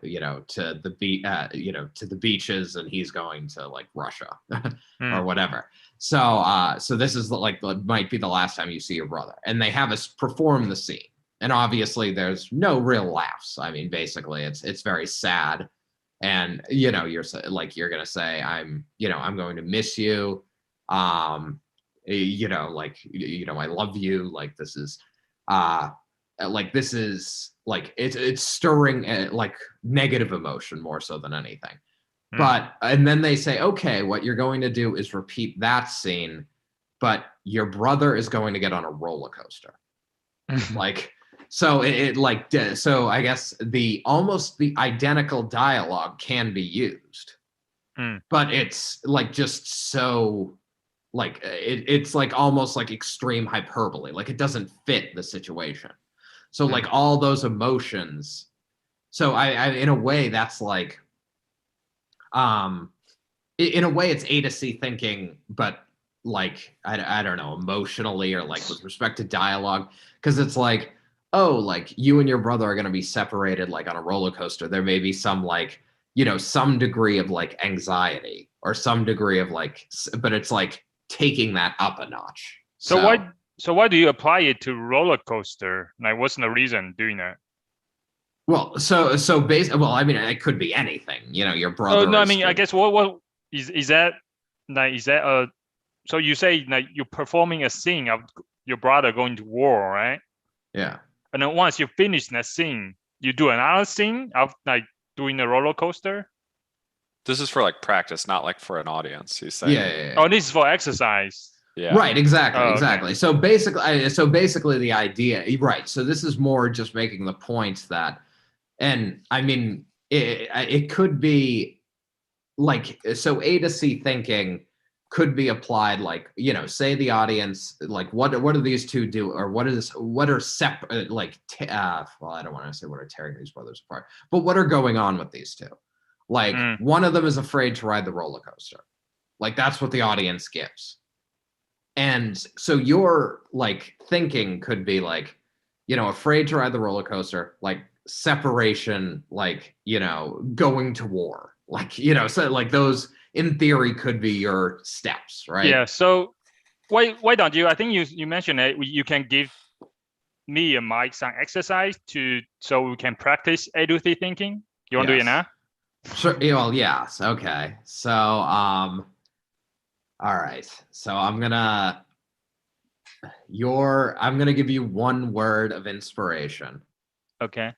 you know, to the you know, to the beaches, and he's going to like Russia or whatever. So, so this is like might be the last time you see your brother, and they have us perform the scene. And obviously, there's no real laughs. I mean, basically, it's very sad, and you know, you're gonna say, you know, I'm going to miss you. You know, like, you know, I love you. Like this is like it's stirring like negative emotion more so than anything. But and then they say, okay, what you're going to do is repeat that scene, but your brother is going to get on a roller coaster. Like, so so I guess almost the identical dialogue can be used, but it's like just so like it's like almost like extreme hyperbole. Like it doesn't fit the situation. So like all those emotions. So I in a way that's like, in a way it's A to C thinking, but like I don't know, emotionally, or like with respect to dialogue, because it's like, oh, like you and your brother are going to be separated like on a roller coaster. There may be some like, you know, some degree of like anxiety or some degree of like, but it's like taking that up a notch. So why do you apply it to roller coaster? Like, what's the reason doing that? Well, so basically, well, I mean, it could be anything. You know, your brother. Oh no, I mean, I guess what is that? Like, is that a? So you say like you're performing a scene of your brother going to war, right? Yeah. And then once you finish that scene, you do another scene of like doing a roller coaster. This is for like practice, not like for an audience. He's saying. Yeah. Oh, this is for exercise. Yeah. Right. Exactly. Oh, exactly. okay. So basically, the idea, right? So this is more just making the point that, and I mean, it could be like, so A to C thinking could be applied, like, you know, say the audience, like, what do these two do, or what are separate, like, well, I don't want to say what are tearing these brothers apart, but what are going on with these two? Like, one of them is afraid to ride the roller coaster. Like, that's what the audience gives. And so your like thinking could be like, you know, afraid to ride the roller coaster, like separation, like, you know, going to war, like, you know, so like those in theory could be your steps, right? Yeah. So why don't you? I think you mentioned it. You can give me and Mike some exercise so we can practice A to C thinking. You want to do it now? Sure. Well, yes. Okay. So all right. So I'm gonna give you one word of inspiration. Okay.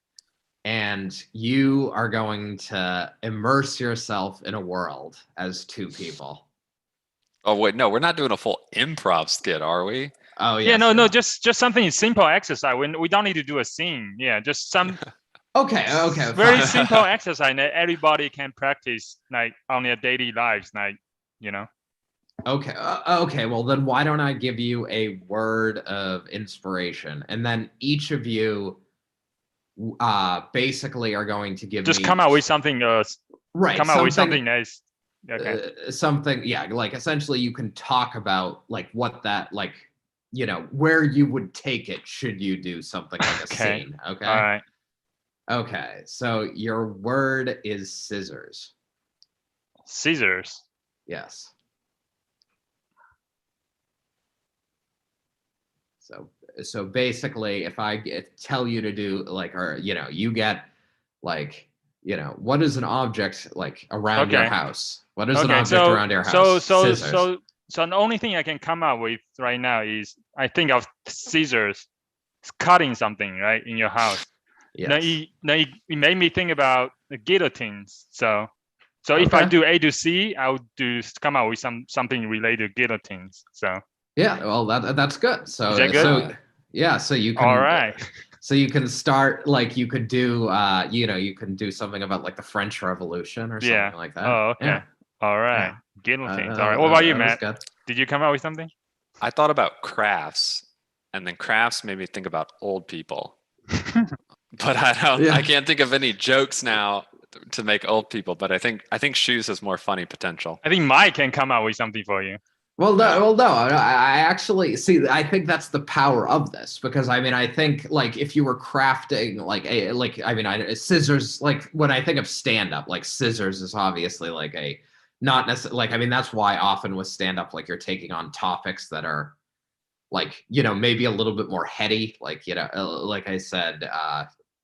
And you are going to immerse yourself in a world as two people. Oh wait, no, we're not doing a full improv skit, are we? Oh yeah. No, just something simple exercise. We don't need to do a scene. Yeah, just some. Okay. Very simple exercise that everybody can practice, like on their daily lives, like, you know. Okay. Okay. Well, then why don't I give you a word of inspiration, and then each of you basically are going to give just me come out with something. Right. Come out with something nice. Okay. Something. Yeah. Like essentially, you can talk about like what that, like, you know, where you would take it should you do something like a scene. Okay. All right. Okay. So your word is scissors. Scissors. Yes. So basically, if I tell you to do like, or, you know, you get like, what is an object like around your Okay. house? What is an Okay, object around your house? Scissors. so the only thing I can come up with right now is I think of scissors cutting something right in your house. Now Yes. it made me think about the guillotines. So if I Okay. do A to C, I would come out with something related to guillotines. So Yeah, well, that's good. So, Is that good? so yeah, so you can, all right, so you can start like you could do, you can do something about like the French Revolution or yeah. something like that. Oh, okay. Yeah. All right, Yeah. guillotines. All right. What about you, That was Matt? good. Did you come out with something? I thought about crafts, and then crafts made me think about old people. But Yeah. I can't think of any jokes now to make old people. But I think shoes has more funny potential. I think Mike can come out with something for you. Well, no. I actually see. I think that's the power of this because I mean, I think like if you were crafting scissors. Like when I think of stand up, like scissors is obviously like a not necessarily like I mean that's why often with stand up like you're taking on topics that are like maybe a little bit more heady. Like like I said,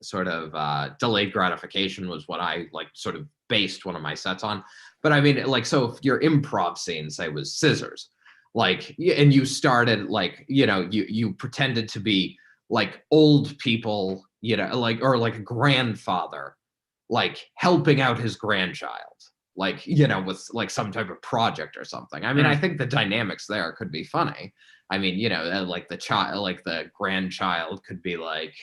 sort of delayed gratification was what I like sort of based one of my sets on. But I mean, like, so if your improv scene, say, was scissors, like, and you started like, you pretended to be like old people, like, or like a grandfather, like helping out his grandchild, like, with like some type of project or something. I mean, I think the dynamics there could be funny. I mean, like the child, like the grandchild could be like,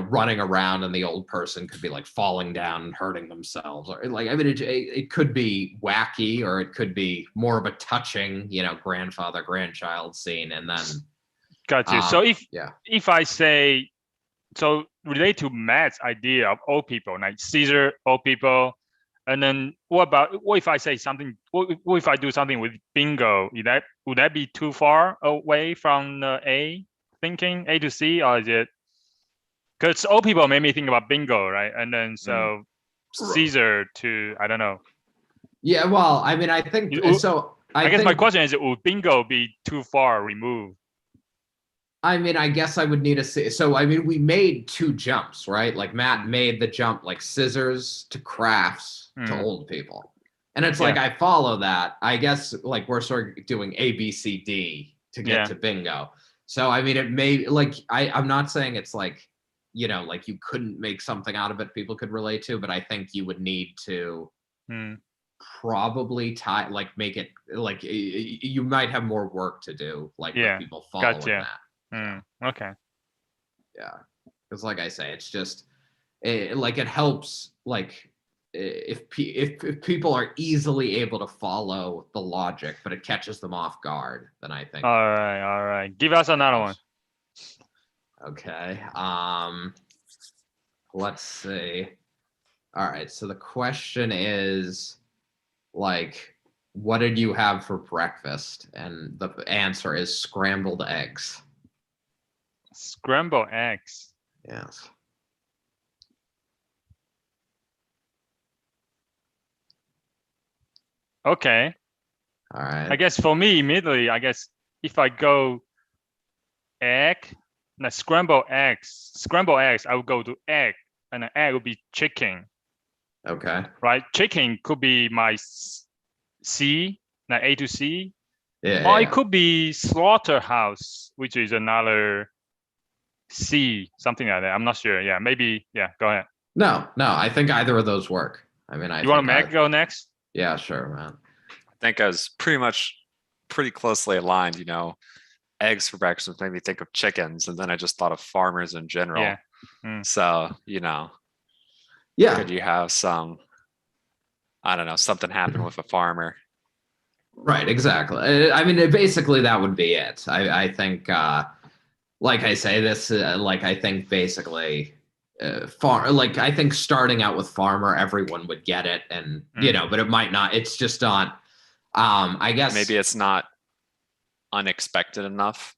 running around and the old person could be like falling down and hurting themselves or like, I mean, it could be wacky or it could be more of a touching, grandfather, grandchild scene. And then. Got you. So yeah, if I say, so relate to Matt's idea of old people, like Caesar, old people, and then what if I say something, what if I do something with bingo? Would that be too far away from the A to C, or is it? Because old people made me think about bingo, right? And then so Caesar to, I don't know. Yeah, well, I mean, I think so. I guess my question is, would bingo be too far removed? I mean, I guess I would need to see. So, I mean, we made two jumps, right? Like Matt made the jump, like scissors to crafts to old people. And it's like, I follow that. I guess like we're sort of doing A, B, C, D to get to bingo. So, I mean, it may like, I'm not saying it's like, like you couldn't make something out of it people could relate to, but I think you would need to probably make it like you might have more work to do, like with people following that. Okay. Yeah, because like I say, it's just like it helps. Like if people are easily able to follow the logic, but it catches them off guard, then I think. All right. Give us another one. Okay. Let's see. All right. So the question is, like, what did you have for breakfast? And the answer is scrambled eggs. Scrambled eggs. Yes. Okay. All right. I guess for me, immediately, I guess if I go scrambled eggs, I would go to egg, and an egg would be chicken. Okay. Right? Chicken could be my C, like A to C. Yeah. Or it could be slaughterhouse, which is another C, something like that. I'm not sure. Yeah, maybe. Yeah, go ahead. No, I think either of those work. I mean, you want Mac go next? Yeah, sure, man. I think I was pretty closely aligned. Eggs for breakfast made me think of chickens, and then I just thought of farmers in general. Yeah. So yeah, could you have some, I don't know, something happen with a farmer? Right, exactly. I mean, basically that would be it. I think, like I say, this, like I think basically, I think starting out with farmer, everyone would get it, and but it might not. It's just not. I guess maybe it's not unexpected enough.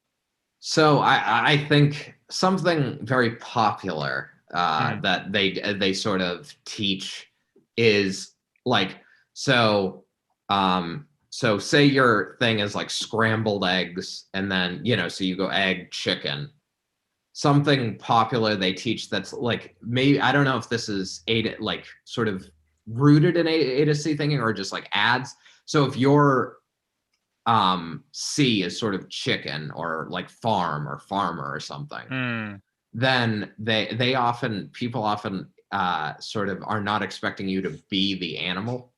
So I think something very popular that they sort of teach is like so say your thing is like scrambled eggs, and then so you go egg chicken. something popular they teach that's like, maybe I don't know if this is like sort of rooted in A to C thinking or just like ads. So if your C is sort of chicken or like farm or farmer or something, then people often sort of are not expecting you to be the animal.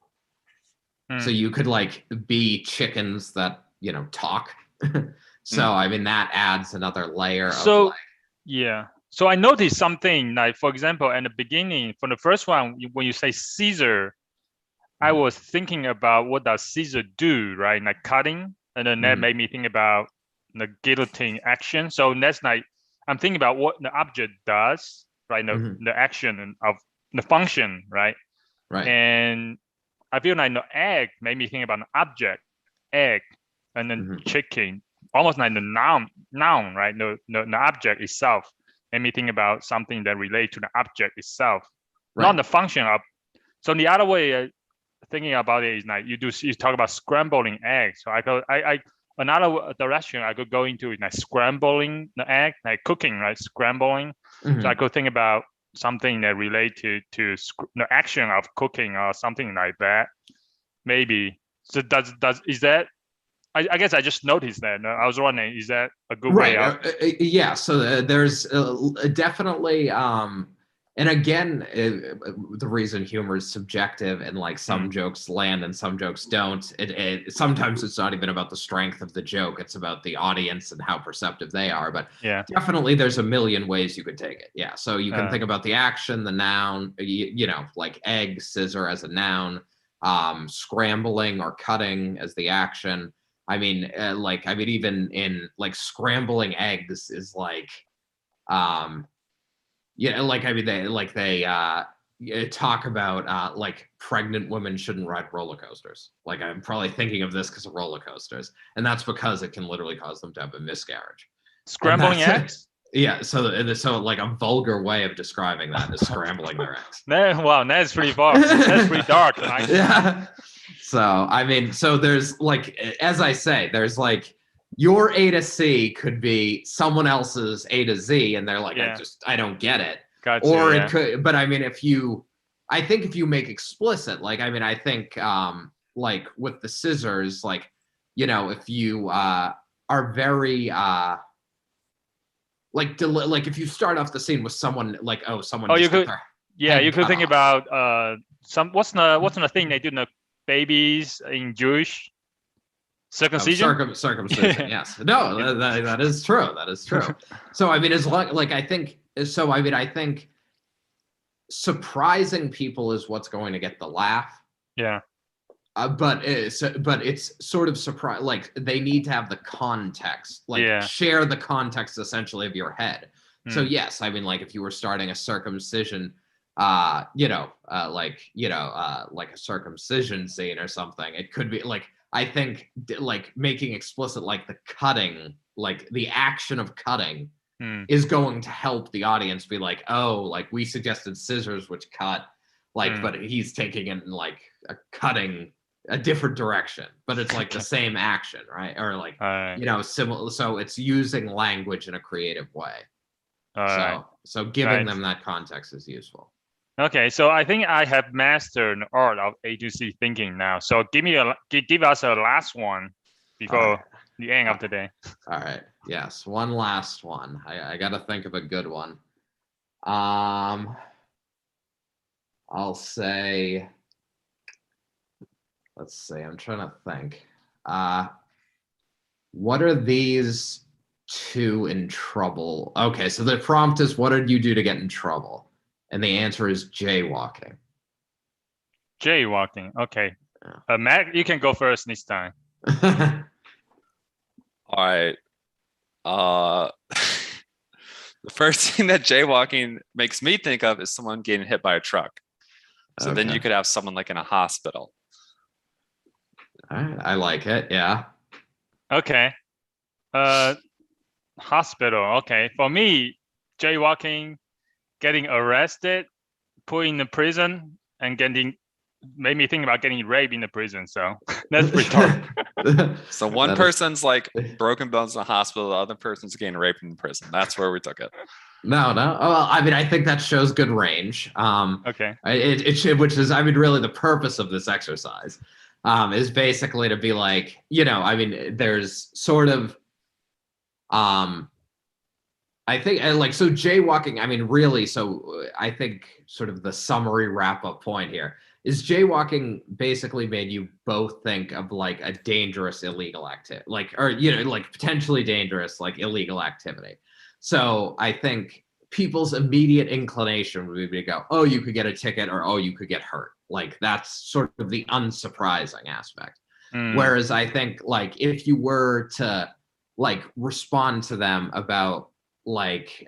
So you could like be chickens that, you know, talk. So I mean that adds another layer of like, yeah. So I noticed something like, for example, in the beginning, from the first one, when you say Caesar, I was thinking about what does Caesar do, right? Like cutting, and then that made me think about the guillotine action. So that's like, I'm thinking about what the object does, right? The action of the function, right? Right. And I feel like the egg made me think about the object, egg, and then chicken, almost like the noun, right? The object itself made me think about something that relates to the object itself, not the function of. So the other way thinking about it is like you talk about scrambling eggs. So another direction I could go into is like scrambling the egg, like cooking, right? Scrambling. So I could think about something that relate to the action of cooking or something like that. Maybe. So is that? I guess I just noticed that. I was wondering, is that a good way out? Yeah. So there's definitely, and again, the reason humor is subjective and like some jokes land and some jokes don't. Sometimes it's not even about the strength of the joke; it's about the audience and how perceptive they are. But definitely, there's a million ways you could take it. Yeah. So you can think about the action, the noun. You know, like egg, scissor as a noun, scrambling or cutting as the action. I mean, even in like scrambling eggs is like, like, I mean, they talk about like pregnant women shouldn't ride roller coasters. Like I'm probably thinking of this because of roller coasters, and that's because it can literally cause them to have a miscarriage. Scrambling eggs? Yeah, so like a vulgar way of describing that is scrambling their eggs. Wow, that's pretty far. That's pretty dark. Yeah. So I mean, so there's like, as I say, there's like your A to C could be someone else's A to Z, and they're like, I don't get it. Gotcha, or it could, but I mean, I think if you make explicit, like, I mean, I think like with the scissors, like, you know, if you are very like if you start off the scene with someone like, someone you could think off. about what's the thing they do in the babies in Jewish circumcision? Circumcision, yes. No, that is true. That is true. So I mean, as long, like, I think surprising people is what's going to get the laugh. Yeah. But it's sort of surprise. Like they need to have the context, like share the context essentially of your head. So yes, I mean, like if you were starting a circumcision, like a circumcision scene or something, it could be like, I think like making explicit like the cutting, like the action of cutting is going to help the audience be like, oh, like we suggested scissors which cut, like, but he's taking it in like a cutting a different direction, but it's like the same action, right? Or like, you know, similar. So it's using language in a creative way. So giving them that context is useful. Okay, so I think I have mastered the art of A to C thinking now. So give us a last one before the end of the day. All right. Yes, one last one. I got to think of a good one. I'll say, let's see. I'm trying to think. What are these two in trouble? Okay, so the prompt is, what did you do to get in trouble? And the answer is jaywalking. Jaywalking. Okay. Matt, you can go first this time. All right. The first thing that jaywalking makes me think of is someone getting hit by a truck. So then you could have someone like in a hospital. All right. I like it. Yeah. Okay. Hospital. Okay. For me, jaywalking, getting arrested, put in the prison, and getting made me think about getting raped in the prison. So that's pretty dark. So one That is- person's like broken bones in the hospital, the other person's getting raped in prison. That's where we took it. No. Well, I mean, I think that shows good range. Okay. It should, which is, I mean, really the purpose of this exercise, is basically to be like, I mean, there's sort of, I think like, so jaywalking, I mean, really, so I think sort of the summary wrap up point here is jaywalking basically made you both think of like a dangerous illegal activity, like, or, like potentially dangerous, like illegal activity. So I think people's immediate inclination would be to go, oh, you could get a ticket, or, oh, you could get hurt. Like that's sort of the unsurprising aspect. Whereas I think like if you were to like respond to them about like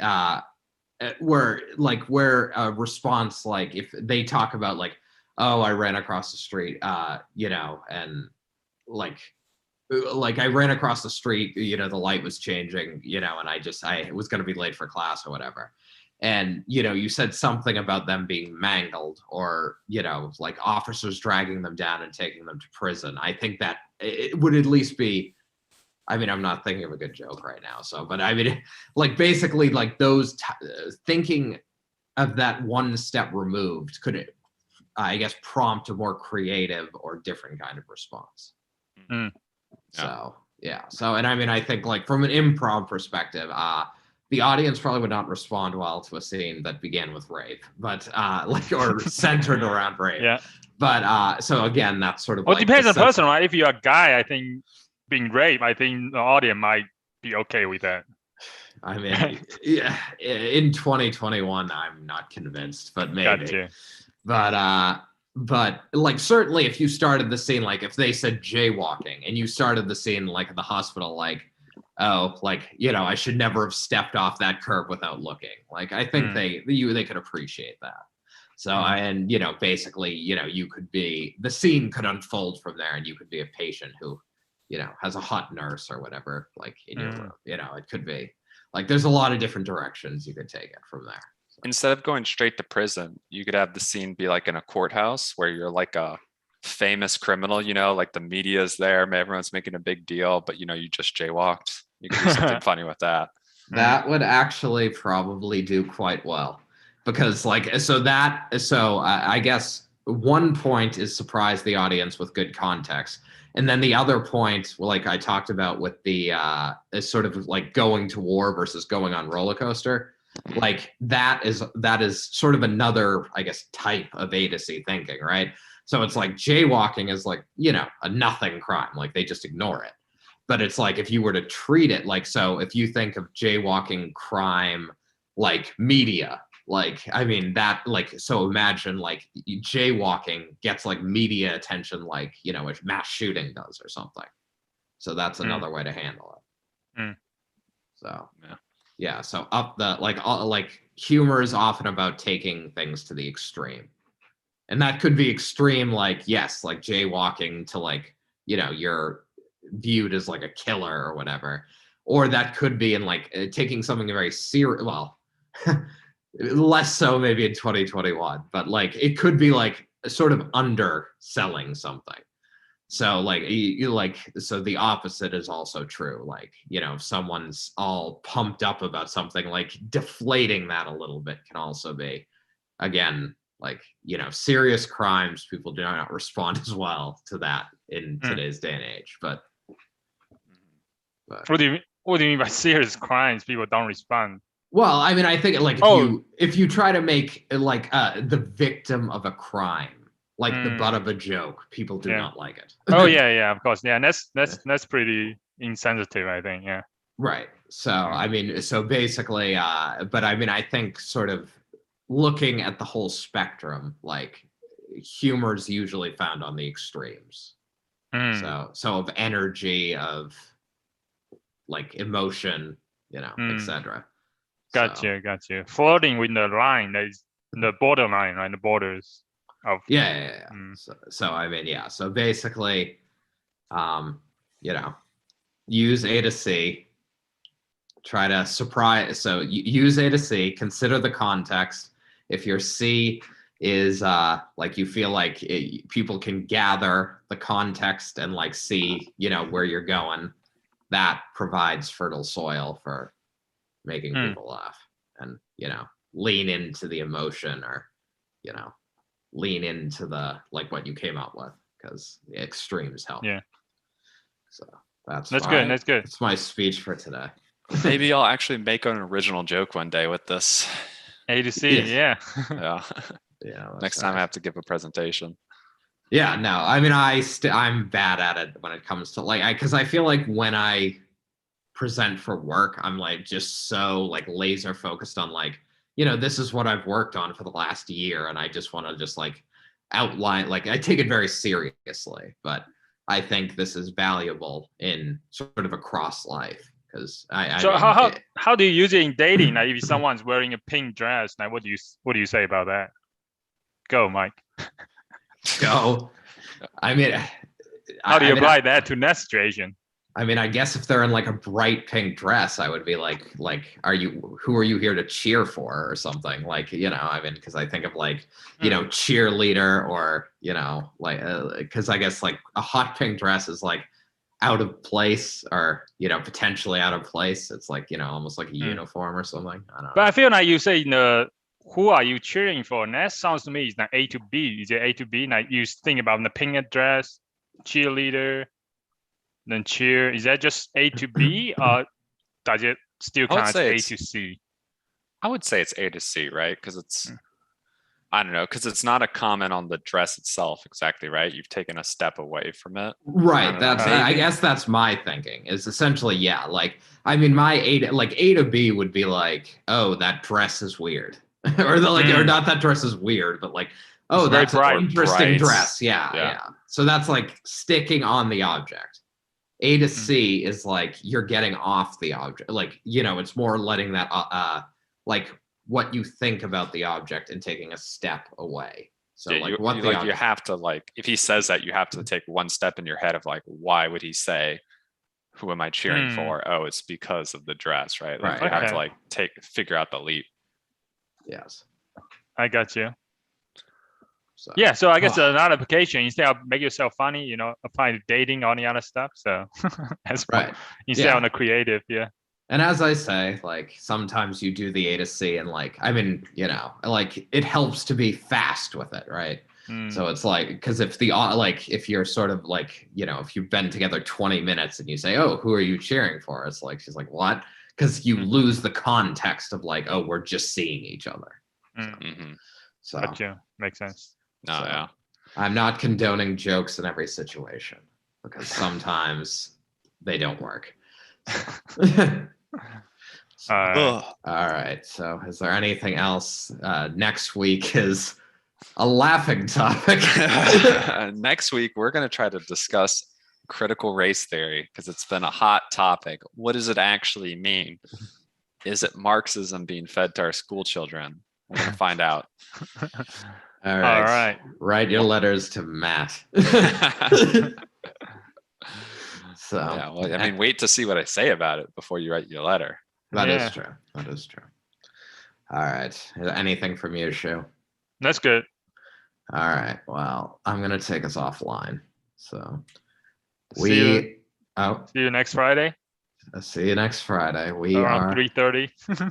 where a response, like if they talk about like, oh, I ran across the street, and like I ran across the street, the light was changing, and I was going to be late for class or whatever. And, you said something about them being mangled or, like officers dragging them down and taking them to prison. I think that it would at least be, I mean, I'm not thinking of a good joke right now. So, but I mean, like basically like those thinking of that one step removed could, I guess, prompt a more creative or different kind of response. So, yeah. So, and I mean, I think like from an improv perspective, the audience probably would not respond well to a scene that began with rape, but like, or centered around rape. Yeah. But so again, that's sort of Well, like it depends on the the person, right? If you're a guy, I think being raped, I think the audience might be okay with that. I mean, yeah, in 2021, I'm not convinced, but maybe. Gotcha. But like certainly, if you started the scene, like if they said jaywalking, and you started the scene like at the hospital, like, oh, like I should never have stepped off that curb without looking. Like I think they could appreciate that. So and basically, you could be, the scene could unfold from there, and you could be a patient who, has a hot nurse or whatever, like in your room. It could be like there's a lot of different directions you could take it from there. So. Instead of going straight to prison, you could have the scene be like in a courthouse where you're like a famous criminal, like the media is there, everyone's making a big deal, but you just jaywalked. You could do something funny with that. That would actually probably do quite well, because like, so I guess one point is surprise the audience with good context. And then the other point, like I talked about with the is sort of like going to war versus going on roller coaster, like that is sort of another, I guess, type of A to C thinking, right? So it's like jaywalking is like, a nothing crime, like they just ignore it. But it's like if you were to treat it like, so if you think of jaywalking crime like media, like, I mean, that, like, so imagine like jaywalking gets like media attention, like, a mass shooting does or something. So that's another way to handle it. So, yeah. So up the, like humor is often about taking things to the extreme. And that could be extreme, like, yes, like jaywalking to like, you're viewed as like a killer or whatever. Or that could be in like taking something very serious, well, less so maybe in 2021, but like it could be like sort of underselling something. So like so the opposite is also true. Like, if someone's all pumped up about something, like deflating that a little bit can also be, again, like, serious crimes, people do not respond as well to that in today's day and age. But what do you mean by serious crimes? People don't respond. Well, I mean, I think like if you try to make like the victim of a crime like the butt of a joke, people do not like it. Oh yeah, of course, yeah, and that's pretty insensitive, I think. Yeah. Right. So I mean, so basically, but I mean, I think sort of looking at the whole spectrum, like humor is usually found on the extremes. So of energy, of like emotion, etc. Gotcha. Flirting with the line, that is the borderline, right? The borders of. Yeah. So I mean, yeah. So basically, use A to C. Try to surprise. So use A to C. Consider the context. If your C is like you feel like people can gather the context and like see, where you're going. That provides fertile soil for making people laugh and, lean into the emotion or, lean into the like what you came up with, because the extremes help. Yeah. So that's good. That's good. That's my speech for today. Maybe I'll actually make an original joke one day with this. A to C, yeah. Yeah. Yeah. Next time I have to give a presentation. Yeah, no, I mean, I'm bad at it when it comes to like, because I feel like when I present for work, I'm like just so like laser focused on like, this is what I've worked on for the last year, and I just want to just like outline, like I take it very seriously, but I think this is valuable in sort of across life. Because how do you use it in dating? Like if someone's wearing a pink dress, like what do you say about that? Go, Mike. Go. I mean, how do you apply that to that situation? I mean, I guess if they're in like a bright pink dress, I would be like, who are you here to cheer for or something? Like, I mean, because I think of like, cheerleader or, like, because I guess like a hot pink dress is like out of place or, potentially out of place. It's like, almost like a uniform or something. I don't know. But I feel like you say who are you cheering for? And that sounds to me it's like A to B. Is it A to B? Like you think about the pink dress, cheerleader, then cheer. Is that just A to B, or does it still count as A to C? I would say it's A to C, right? Because it's, I don't know, because it's not a comment on the dress itself exactly, right? You've taken a step away from it. Right. I guess that's my thinking is essentially, yeah. Like, I mean, my A to B would be like, oh, that dress is weird. or or not that dress is weird, but like, oh, that's an interesting dress. Yeah. So that's like sticking on the object. A to C is like you're getting off the object. Like, it's more letting that like what you think about the object and taking a step away. So yeah, you have to like, if he says that, you have to take one step in your head of like, why would he say, who am I cheering for? Oh, it's because of the dress, right? Like you have to like figure out the leap. Yes. I got you. So. Yeah, so I guess another application, instead of make yourself funny, apply to dating, all the other stuff. So that's right. Instead on the creative, yeah. And as I say, like sometimes you do the A to C and like, I mean, like it helps to be fast with it, right? So it's like, because if you're sort of like, if you've been together 20 minutes and you say, oh, who are you cheering for? It's like, she's like, what? Because you lose the context of like, oh, we're just seeing each other. So gotcha. Makes sense. No, yeah. I'm not condoning jokes in every situation because sometimes they don't work. All right. So is there anything else? Next week is a laughing topic. Next week, we're going to try to discuss critical race theory because it's been a hot topic. What does it actually mean? Is it Marxism being fed to our school children? We're going to find out. All right. Write your letters to Matt. So yeah, well, I mean, wait to see what I say about it before you write your letter. That is true. That is true. All right. Anything from you, Shu? That's good. All right. Well, I'm gonna take us offline. So see you next Friday. See you next Friday. We around 3:30.